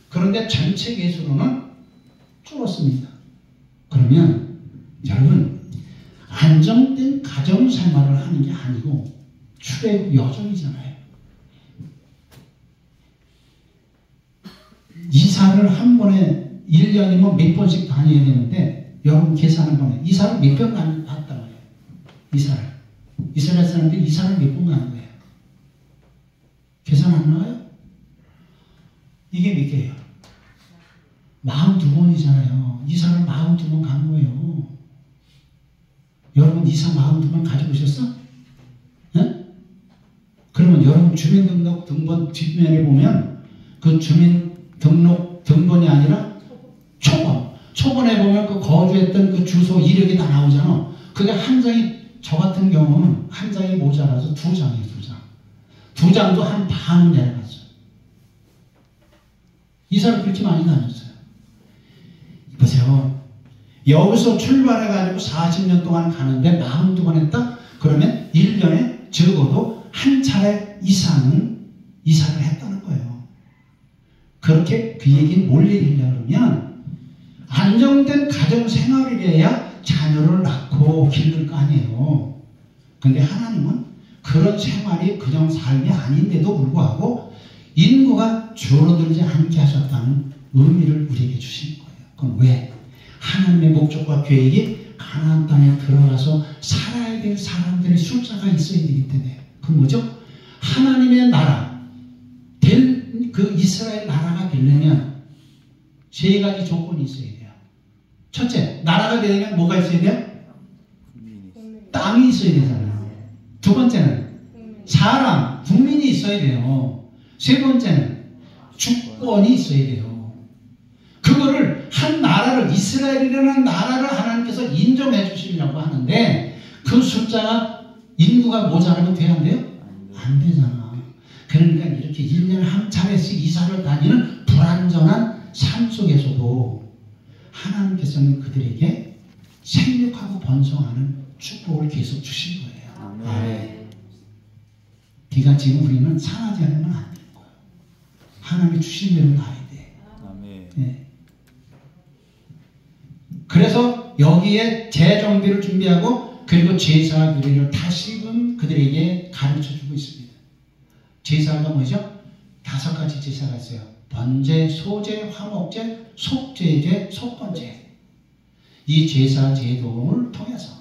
그런데 전체 개수로는 줄었습니다. 그러면 여러분, 안정된 가정생활을 하는 게 아니고 출애굽 여정이잖아요. 이사를 한 번에 1년이면 몇 번씩 다녀야 되는데 여러분 계산 한 번에 이사를 몇 번 갔다 와요. 이사를. 이스라엘 사람들이 이사를 몇 번 가는 거예요. 계산 안 나와요? 이게 몇 개예요? 42번이잖아요. 이사를 42번 가는 거예요. 여러분 이사 42번 가지고 오셨어? 네? 그러면 여러분 주민등록 등본 뒷면에 보면 그 주민등록 등본이 아니라 초본에 보면 그 거주했던 그 주소 이력이 다 나오잖아. 그게 한 장이, 저 같은 경우는 한 장이 모자라서 2장이에요. 2장. 2장도 한 반은 내려갔어요. 이사를 그렇게 많이 다녔어요. 보세요. 여기서 출발해가지고 40년 동안 가는데 42번 했다? 그럼 그러면 1년에 적어도 한 차례 이상은 이사를 했다는 거예요. 그렇게 그 얘기는 뭘 얘기하냐 그러면 안정된 가정 생활이래야 자녀를 낳고 기를 거 아니에요. 근데 하나님은 그런 생활이 그냥 삶이 아닌데도 불구하고 인구가 줄어들지 않게 하셨다는 의미를 우리에게 주신 거예요. 그건 왜? 하나님의 목적과 계획이 가나안 땅에 들어가서 살아야 될 사람들의 숫자가 있어야 되기 때문에. 그 뭐죠? 하나님의 나라, 그 이스라엘 나라가 되려면 세 가지 조건이 있어야 돼요. 첫째, 나라가 되려면 뭐가 있어야 돼요? 땅이 있어야 되잖아요. 두 번째는 사람, 국민이 있어야 돼요. 세 번째는 주권이 있어야 돼요. 그거를 한 나라를, 이스라엘이라는 나라를 하나님께서 인정해 주시려고 하는데 그 숫자가 인구가 모자라면 돼야 안 돼요? 안 되잖아. 그러니까 이렇게 1년에 한 차례씩 이사를 다니는 불완전한 삶 속에서도 하나님께서는 그들에게 생육하고 번성하는 축복을 계속 주신 거예요. 아멘. 네가 지금 우리는 상하지 않으면 안 되는 거예요. 하나님이 주신 대로 나야 돼. 아멘. 네. 그래서 여기에 재정비를 준비하고 그리고 제사 규례를 다시금 그들에게 가르쳐주고 있습니다. 제사가 뭐죠? 5가지 제사가 있어요. 번제, 소제, 화목제, 속죄제, 속건제. 이 제사 제도를 통해서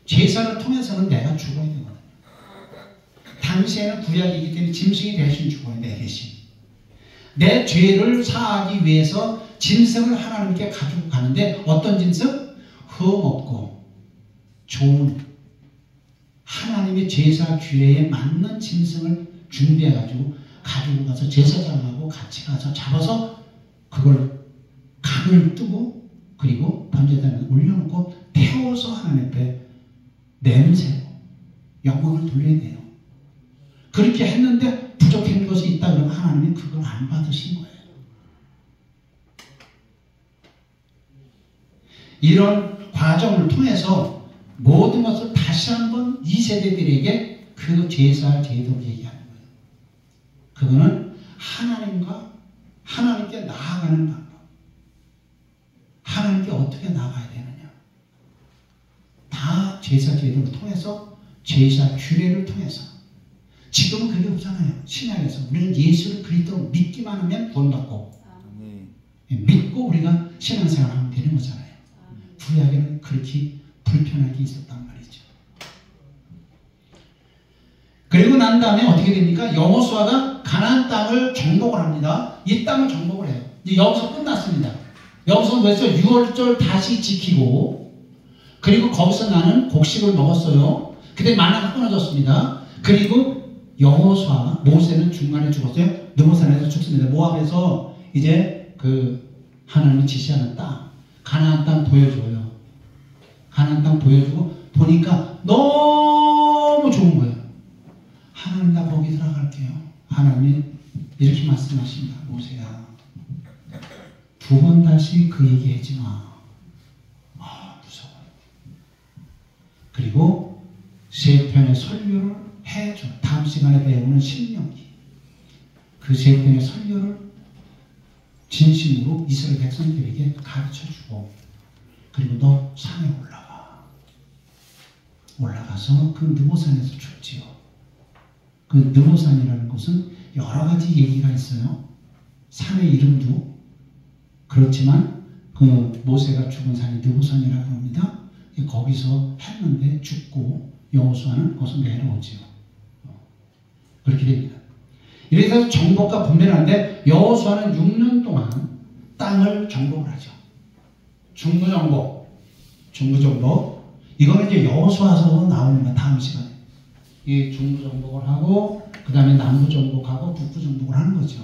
제사를 통해서는 내가 죽어야 되거든요. 당시에는 구약이기 때문에 짐승이 대신 죽어요. 내 대신. 내 죄를 사하기 위해서 짐승을 하나님께 가지고 가는데 어떤 짐승? 흠없고 좋은 하나님의 제사 규례에 맞는 짐승을 준비해가지고 가지고 가서 제사장하고 같이 가서 잡아서 그걸 간을 뜨고 그리고 번제단에 올려놓고 태워서 하나님 앞에 냄새로 영광을 돌려야 돼요. 그렇게 했는데 부족한 것이 있다 그러면 하나님이 그걸 안 받으신 거예요. 이런 과정을 통해서 모든 것을 다시 한번 이 세대들에게 그 제사 제도를 얘기하는 거예요. 그거는 하나님께 나아가는 방법. 하나님께 어떻게 나아가야 되느냐. 다 제사 제도를 통해서 제사 규례를 통해서 지금은 그게 없잖아요. 신약에서 우리는 예수를 그리스도로 믿기만 하면 구원받고 믿고 우리가 신앙생활을 하면 되는 거잖아요. 구약에는 그렇게 불편하게 있었단 말이죠. 그리고 난 다음에 어떻게 됩니까? 여호수아가 가나안 땅을 정복을 합니다. 이 땅을 정복을 해요. 이제 여기서 끝났습니다. 여기서 그래서 6월절 다시 지키고 그리고 거기서 나는 곡식을 먹었어요. 그때 만나가 끊어졌습니다. 그리고 여호수아, 모세는 중간에 죽었어요. 느보산에서 죽습니다. 모압에서 이제 그 하나님이 지시하는 땅, 가나안 땅 보여줘요. 가나안 땅 보여주고 보니까 너무 좋은 거예요. 하나님 나 거기 들어갈게요. 하나님이 이렇게 말씀하십니다. 모세야, 2번 다시 그 얘기하지 마. 무서워. 그리고 3편의 설교를 해줘. 다음 시간에 배우는 신명기. 그 3편의 설교를 진심으로 이스라엘 백성들에게 가르쳐주고 그리고 너 산에 올라가서 그 느보산에서 죽지요. 그 느보산이라는 곳은 여러 가지 얘기가 있어요. 산의 이름도 그렇지만 그 모세가 죽은 산이 느보산이라고 합니다. 거기서 했는데 죽고 여호수아는 거기서 내려오지요. 그렇게 됩니다. 이렇게 해서 정복과 분배를 하는데 여호수아는 6년 동안 땅을 정복을 하죠. 중부정복. 이거는 이제 여호수아서 나오는 거야. 다음 시간에. 이 중부정복을 하고 그 다음에 남부정복하고 북부정복을 하는 거죠.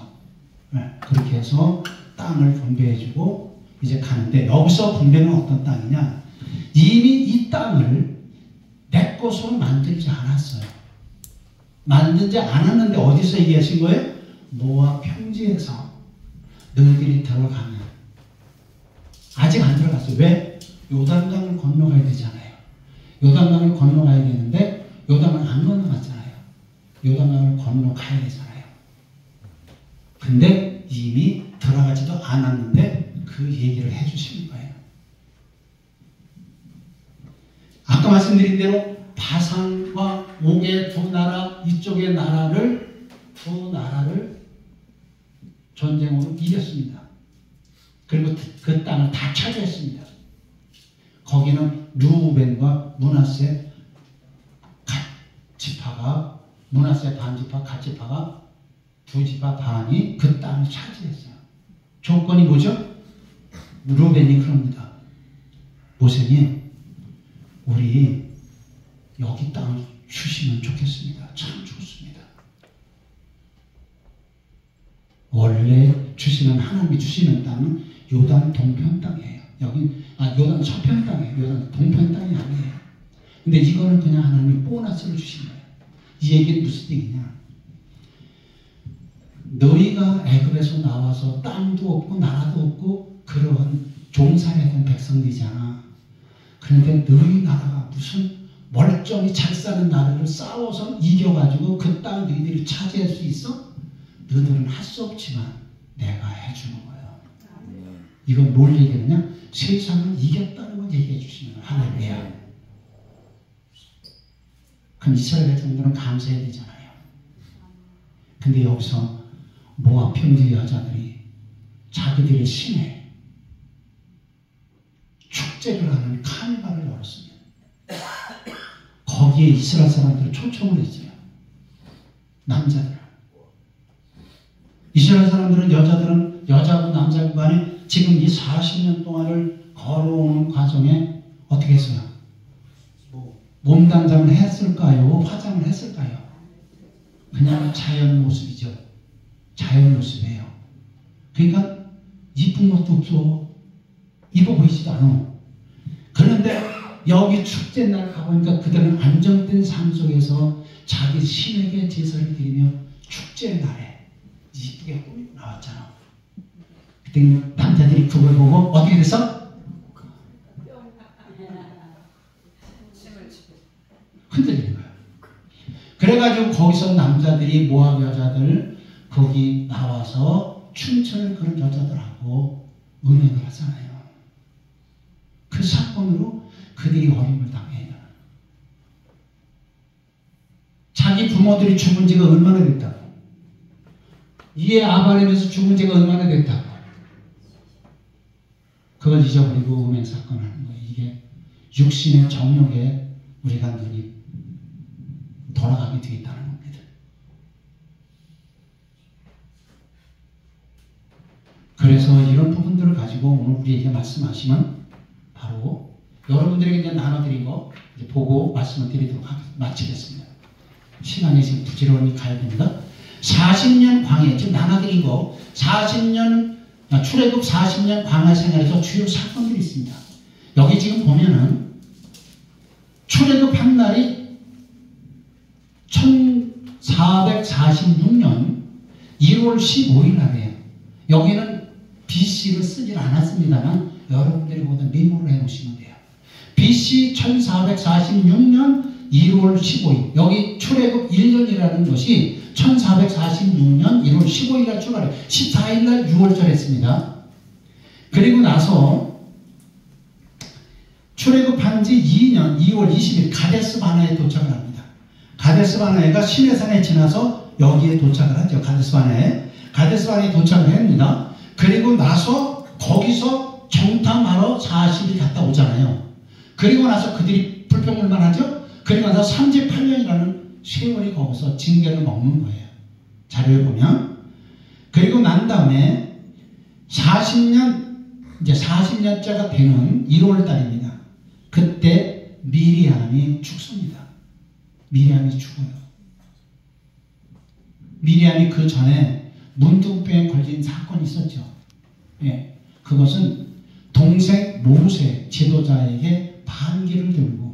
네, 그렇게 해서 땅을 분배해주고 이제 가는데 여기서 분배는 어떤 땅이냐. 이미 이 땅을 내 것으로 만들지 않았어요. 만들지 않았는데 어디서 얘기하신 거예요? 모압 평지에서 너희들이 들어가면 아직 안 들어갔어요. 왜? 요단강을 건너가야 되잖아요. 요단강을 건너가야 되는데 요단강을 안 건너갔잖아요. 요단강을 건너가야 되잖아요. 근데 이미 들어가지도 않았는데 그 얘기를 해주시는 거예요. 아까 말씀드린 대로 바산과 옥의 두 나라, 이쪽의 나라를 두 나라를 전쟁으로 이겼습니다. 그리고 그 땅을 다 차지했습니다. 거기는 르우벤과 므낫세 지파가, 므낫세 반지파, 갓지파가 두 지파 반이 그 땅을 차지했어요. 조건이 뭐죠? 르우벤이 그럽니다. 모세님, 우리 여기 땅을 주시면 좋겠습니다. 참 좋습니다. 원래 주시는, 하나님이 주시는 땅은 요단 동편 땅이에요. 여기 요단 서편 땅이에요. 요단 동편 땅이 아니에요. 근데 이거는 그냥 하나님이 보너스를 주신 거예요. 이 얘기는 무슨 얘기냐? 너희가 애굽에서 나와서 땅도 없고 나라도 없고 그런 종살이했던 백성들이잖아. 그런데 너희 나라가 무슨 멀쩡히 잘 사는 나라를 싸워서 이겨가지고 그 땅 너희들이 차지할 수 있어? 너희들은 할 수 없지만 내가 해주는 거예요. 이건 뭘 얘기하느냐? 세상을 이겼다는 걸 얘기해 주시는 거예요. 할렐루야. 그럼 이스라엘 백성들은 감사해야 되잖아요. 근데 여기서 모압 평지 여자들이 자기들의 신에 축제를 하는 카니발을 열었습니다. 거기에 이스라엘 사람들을 초청을 했어요. 남자들. 이스라엘 사람들은 여자고 남자고 간에 지금 이 40년 동안을 걸어오는 과정에 어떻게 했어요? 몸단장을 했을까요? 화장을 했을까요? 그냥 자연 모습이죠. 자연 모습이에요. 그러니까 이쁜 것도 없어. 이뻐 보이지도 않아. 그런데 여기 축제날 가보니까 그들은 안정된 삶 속에서 자기 신에게 제사를 드리며 축제의 날에 이쁘게 꾸미고 나왔잖아. 그때 남자들이 그걸 보고 어떻게 됐어? 흔들리는 거야. 그래가지고 거기서 남자들이 모압 여자들 거기 나와서 춤추는 그런 여자들하고 음행을 하잖아요. 그 사건으로 그들이 어림을 당해요. 자기 부모들이 죽은 지가 얼마나 됐다고. 이에 아발렘에서 죽은 지가 얼마나 됐다고. 그걸 잊어버리고 음행 사건을 하는 거예요. 이게 육신의 정욕에 우리가 눈이 돌아가게 되겠다는 겁니다. 그래서 이런 부분들을 가지고 오늘 우리에게 말씀하시면 바로 여러분들에게 이제 나눠드린 거 이제 보고 말씀을 드리도록 마치겠습니다. 시간이 지금 부지런히 가야 됩니다. 40년 광야, 지금 나눠드린 거 40년 출애굽 40년 광야 생활에서 주요 사건들이 있습니다. 여기 지금 보면은 출애굽한 날이 1446년 1월 15일 날이에요. 여기는 BC를 쓰질 않았습니다만 여러분들이 보다 메모를 해놓으시면 돼요. BC 1446년 1월 15일 여기 출애굽 1년이라는 것이 1446년 1월 15일날 출발해요. 14일날 6월절 했습니다. 그리고 나서 출애굽한 지 2년 2월 20일 가데스 바네에 도착을 합니다. 가데스 바네가 시내산에 지나서 여기에 도착을 하죠. 가데스 바네에 도착을 합니다. 그리고 나서 거기서 정탐하러 40일 갔다 오잖아요. 그리고 나서 그들이 불평불만 하죠. 그리고 나서 38년이라는 세월이 거기서 징계를 먹는 거예요. 자료에 보면. 그리고 난 다음에 40년째가 되는 1월 달입니다. 그때 미리암이 죽습니다. 미리암이 죽어요. 미리암이 그 전에 문둥병에 걸린 사건이 있었죠. 예, 그것은 동생 모세 지도자에게 반기를 들고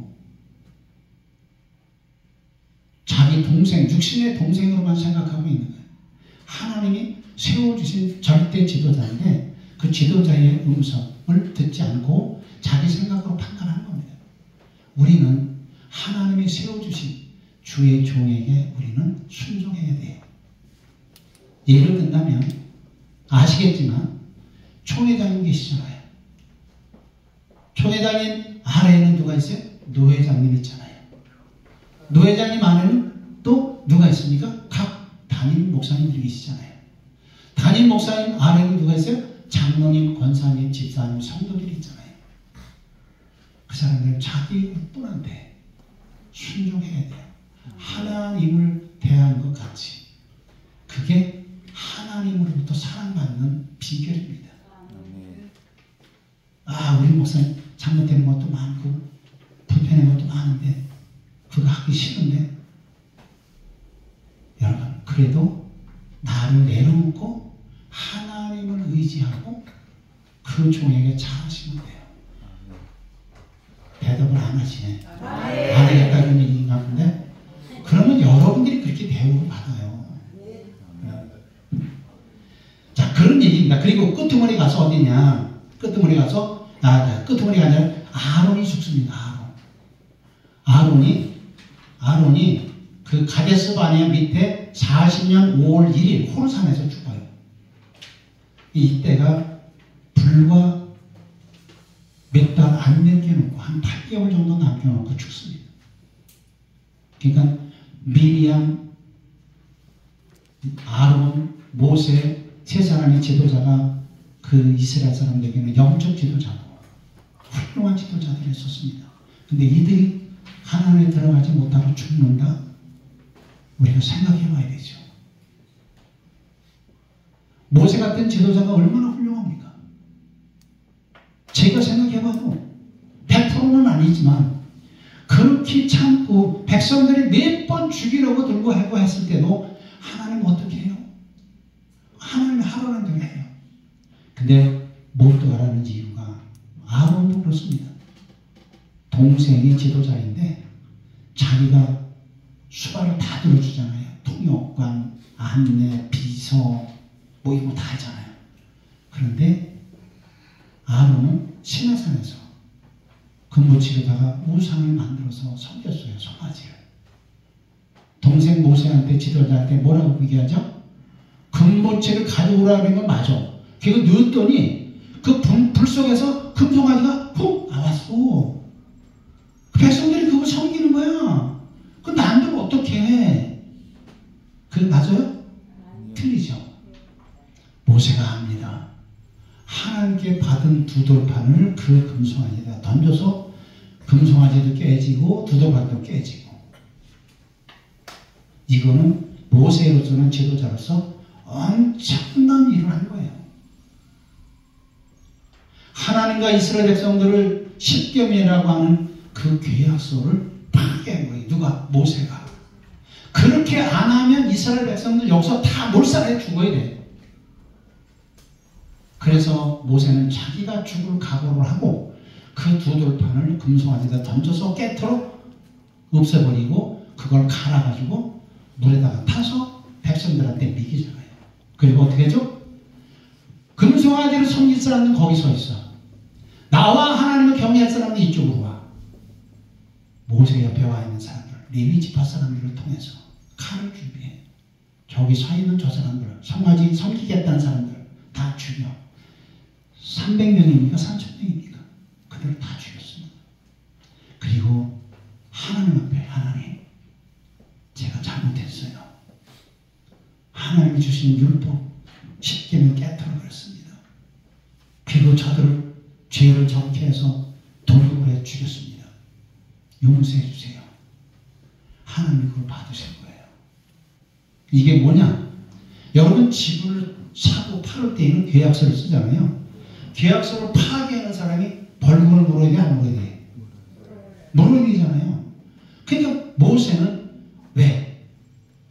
자기 동생, 육신의 동생으로만 생각하고 있는 거예요. 하나님이 세워주신 절대 지도자인데 그 지도자의 음성을 듣지 않고 자기 생각으로 판단하는 겁니다. 우리는 하나님이 세워주신 주의 종에게 우리는 순종해야 돼요. 예를 든다면 아시겠지만 총회장님 계시잖아요. 총회장님 아래에는 누가 있어요? 노회장님 있잖아요. 노회장님 안에는 또 누가 있습니까? 각 담임 목사님들이 계시잖아요. 담임 목사님 아래에는 누가 있어요? 장로님, 권사님, 집사님, 성도들이 있잖아요. 그 사람들은 자기 분한테 순종해야 돼요. 하나님을 대하는 것 같이. 그게 하나님으로부터 사랑받는 비결입니다. 아, 우리 목사님 잘못되는 것도 많고 불편한 것도 많은데 그거 하기 싫은데 여러분 그래도 나를 내려놓고 하나님을 의지하고 그 종에게 잘하시면 돼요. 대답을 안 하시네. 안 하겠다는 얘기인가 본데 그러면 여러분들이 그렇게 대우를 받아요. 자, 그런 얘기입니다. 그리고 끄트머리 가서 어디냐? 끄트머리 가서 끄트머리가 아니라 아론이 죽습니다. 아론이 그 가데스 바네아 밑에 40년 5월 1일 호르산에서 죽어요. 이때가 불과 몇 달 안 남겨놓고 한 8개월 정도 남겨놓고 죽습니다. 그러니까 미리암, 아론, 모세 세 사람의 지도자가 그 이스라엘 사람들에게는 영적 지도자고 훌륭한 지도자들이 있었습니다. 근데 이들이 가나안에 들어가지 못하고 죽는다? 우리가 생각해 봐야 되죠. 모세 같은 지도자가 얼마나 훌륭합니까? 제가 생각해 봐도 100%는 아니지만 그렇게 참고 백성들이 몇 번 죽이려고 들고 하고 했을 때도 하나님 어떻게 해요? 하나님이 하라는 대로 해요. 근데 못 따라하는 이유가 아론도 그렇습니다. 동생이 지도자인데 자기가 수발을 다 들어주잖아요. 통역관, 안내, 비서 뭐 이거 다 하잖아요. 그런데 아론은 시내산에서 금붙이려다가 우상을 만들어서 섬겼어요. 송아지를. 동생 모세한테 지도자한테 뭐라고 얘기하죠? 금붙이를 가져오라는 건 맞아. 그리고 넣었더니 그 불 속에서 금송아지가 훅 나왔어. 백성들이 그걸 섬기는 거야. 그 남들 어떻게 해? 그게 맞아요? 틀리죠. 모세가 합니다. 하나님께 받은 두 돌판을 그 금송아지에다 던져서 금송아지도 깨지고 두 돌판도 깨지고. 이거는 모세로서는 지도자로서 엄청난 일을 한 거예요. 하나님과 이스라엘 백성들을 십계명이라고 하는 그 계약서를 파괴한 거예요. 누가? 모세가. 그렇게 안 하면 이스라엘 백성들 여기서 다 몰살해 죽어야 돼. 그래서 모세는 자기가 죽을 각오를 하고 그 두 돌판을 금송아지에다 던져서 깨트려 없애버리고 그걸 갈아가지고 물에다가 타서 백성들한테 미기잖아요. 그리고 어떻게 하죠? 금송아지를 섬길 사람은 거기 서 있어. 나와 하나님을 경외할 사람은 이쪽으로 와. 모세 옆에 와 있는 사람들, 레위 지파 사람들을 통해서 칼을 준비해. 저기 서 있는 저 사람들, 송아지 섬기겠다는 사람들 다 죽여. 300명입니까? 3,000명입니까? 그들을 다 죽였습니다. 그리고 하나님 앞에 하나님, 제가 잘못했어요. 하나님이 주신 율법 십계명 깨트려 버렸습니다. 그리고 저들을 죄를 정케 해서 돌격을 해 죽였습니다. 용서해 주세요. 하나님이 그걸 받으실 거예요. 이게 뭐냐? 여러분 집을 사고 팔을 때에는 계약서를 쓰잖아요. 계약서를 파괴하는 사람이 벌금을 물어야 돼? 안 물어야 돼? 물어야 되잖아요. 그러니까 모세는 왜?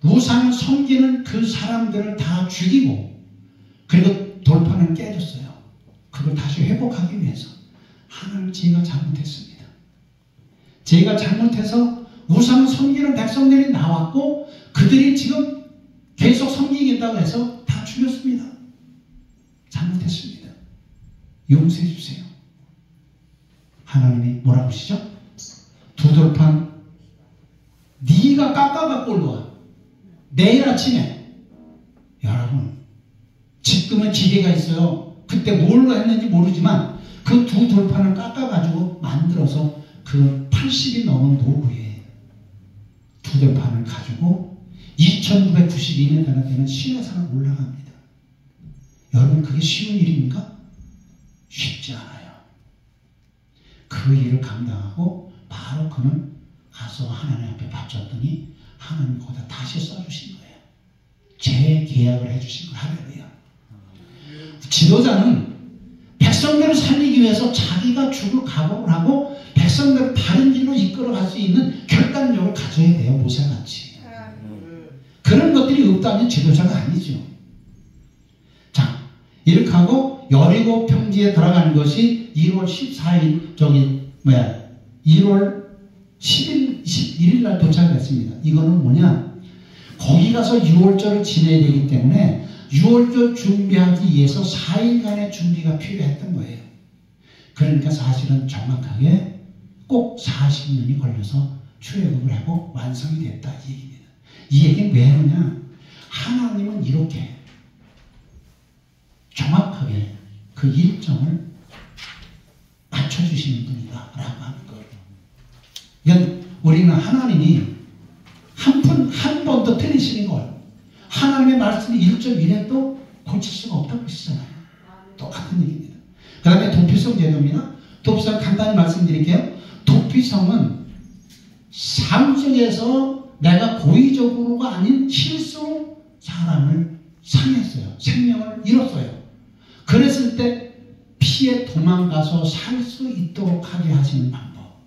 우상을 섬기는 그 사람들을 다 죽이고 그리고 돌판은 깨졌어요. 그걸 다시 회복하기 위해서 하나님 제가 잘못했습니다. 제가 잘못해서 우상 섬기는 백성들이 나왔고 그들이 지금 계속 섬기겠다고 해서 다 죽였습니다. 잘못했습니다. 용서해 주세요. 하나님이 뭐라고 하시죠? 두 돌판 네가 깎아갖고 올라와. 내일 아침에. 여러분, 지금은 기계가 있어요. 그때 뭘로 했는지 모르지만 그 두 돌판을 깎아가지고 만들어서 그 80이 넘은 노구에 두 돌판을 가지고 2992m나 되는 신해산을 올라갑니다. 여러분, 그게 쉬운 일입니까? 쉽지 않아요. 그 일을 감당하고 바로 그는 가서 하나님 앞에 바쳤더니 하나님 거기다 다시 써주신 거예요. 재계약을 해주신 거예요. 할렐루야. 지도자는 백성들을 살리기 위해서 자기가 죽을 각오를 하고 백성들을 바른 길로 이끌어갈 수 있는 결단력을 가져야 돼요. 모세같이. 그런 것들이 없다면 지도자가 아니죠. 자, 이렇게 하고 여리고 평지에 들어가는 것이 1월 14일 1월 11일 날 도착을 했습니다. 이거는 뭐냐? 거기 가서 6월절을 지내야 되기 때문에 6월절 준비하기 위해서 4일간의 준비가 필요했던 거예요. 그러니까 사실은 정확하게 꼭 40년이 걸려서 출애굽을 하고 완성이 됐다 이 얘기입니다. 이 얘기는 왜 하느냐? 하나님은 이렇게 정확하게 그 일정을 맞춰주시는 분이다 라고 하는 거예요. 이건 우리는 하나님이 한 번도 틀리시는 걸 하나님의 말씀이 1.1에도 고칠 수가 없다고 그러시잖아요. 똑같은 얘기입니다. 그 다음에 도피성 제도입니다. 도피성 간단히 말씀드릴게요. 도피성은 삶 속에서 내가 고의적으로가 아닌 실수로 사람을 상했어요. 생명을 잃었어요. 그랬을 때 피해 도망가서 살 수 있도록 하게 하시는 방법.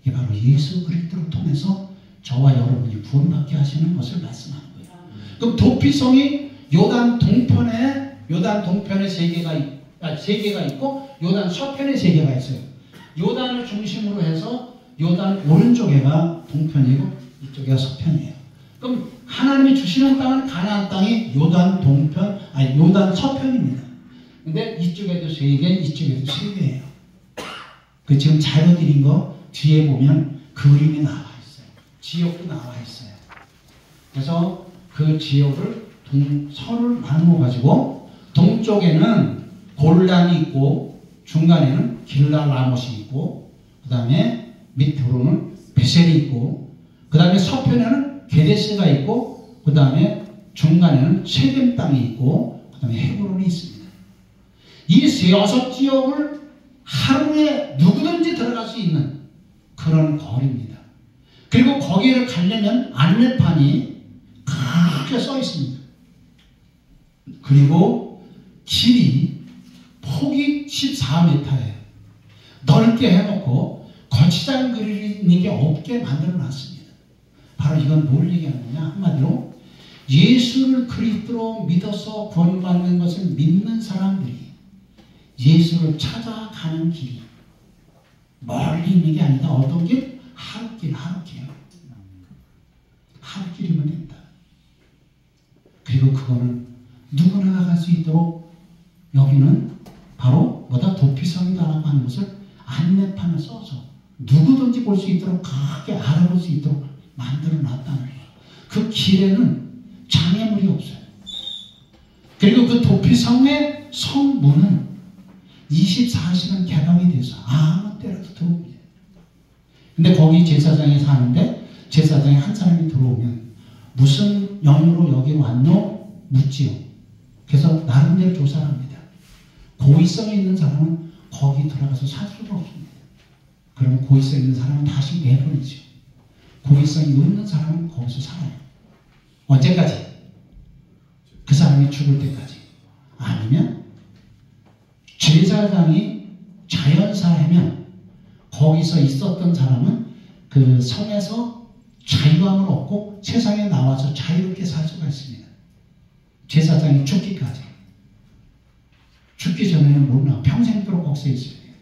이게 바로 예수 그리스도를 통해서 저와 여러분이 구원받게 하시는 것을 말씀하는 거예요. 그럼 도피성이 요단 동편에 세 개가 있고 요단 서편에 세 개가 있어요. 요단을 중심으로 해서 요단 오른쪽에가 동편이고 이쪽에가 서편이에요. 그럼 하나님이 주시는 땅은 가나안 땅이 요단 서편입니다. 근데 이쪽에도 세 개, 이쪽에도 세 개예요. 그 지금 자료 드린 거 뒤에 보면 그림이 나와 있어요. 지역도 나와 있어요. 그래서 그 지역을 서를 나누어 가지고 동쪽에는 골란이 있고 중간에는 길라라못이 있고 그 다음에 밑으로는 베셀이 있고 그 다음에 서편에는 게데스가 있고 그 다음에 중간에는 세겜 땅이 있고 그 다음에 헤브론이 있습니다. 이 6지역을 하루에 누구든지 들어갈 수 있는 그런 거리입니다. 그리고 거기를 가려면 안내판이 크게 써 있습니다. 그리고 길이 폭이 14m예요. 넓게 해놓고 거치장 그림이 없게 만들어 놨습니다. 바로 이건 뭘 얘기하느냐? 한마디로 예수를 그리스도로 믿어서 구원받는 것을 믿는 사람들이 예수를 찾아가는 길이 멀리 있는 게 아니다. 어떤 길? 하루길. 하루길이면 된다. 그리고 그거는 누구나 나갈 수 있도록 여기는 바로 도피성이다라고 하는 것을 안내판을 써서 누구든지 볼 수 있도록 크게 알아볼 수 있도록 만들어 놨다는 거예요. 그 길에는 장애물이 없어요. 그리고 그 도피성의 성문은 24시간 개방이 돼서 아무 때라도 들어옵니다. 근데 거기 제사장이 사는데 제사장이 한 사람이 들어오면 무슨 영으로 여기 왔노? 묻지요. 그래서 나름대로 조사를 합니다. 고의성이 있는 사람은 거기 들어가서 살 수가 없습니다. 그러면 고의성 있는 사람은 다시 내보내죠. 고의성이 없는 사람은 거기서 살아요. 언제까지? 그 사람이 죽을 때까지. 아니면 제사장이 자연사하면 거기서 있었던 사람은 그 성에서 자유함을 얻고 세상에 나와서 자유롭게 살 수가 있습니다. 제사장이 죽기까지. 죽기 전에는 못 나와. 평생도록 거기서 있어야 돼요.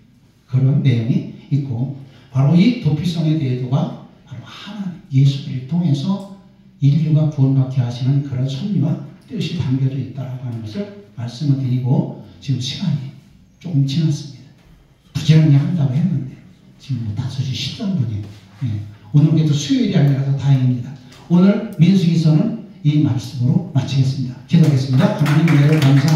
그런 내용이 있고 바로 이 도피성의 대도가 바로 하나님 예수 그리스도를 통해서 인류가 구원받게 하시는 그런 섭리와 뜻이 담겨져 있다고 하는 것을 말씀을 드리고 지금 시간이 조금 지났습니다. 부지런히 한다고 했는데 지금 5시 13분이에요. 오늘 그래도 수요일이 아니라서 다행입니다. 오늘 민수기서는 이 말씀으로 마치겠습니다. 기도하겠습니다. 하나님 은혜를 감사합니다.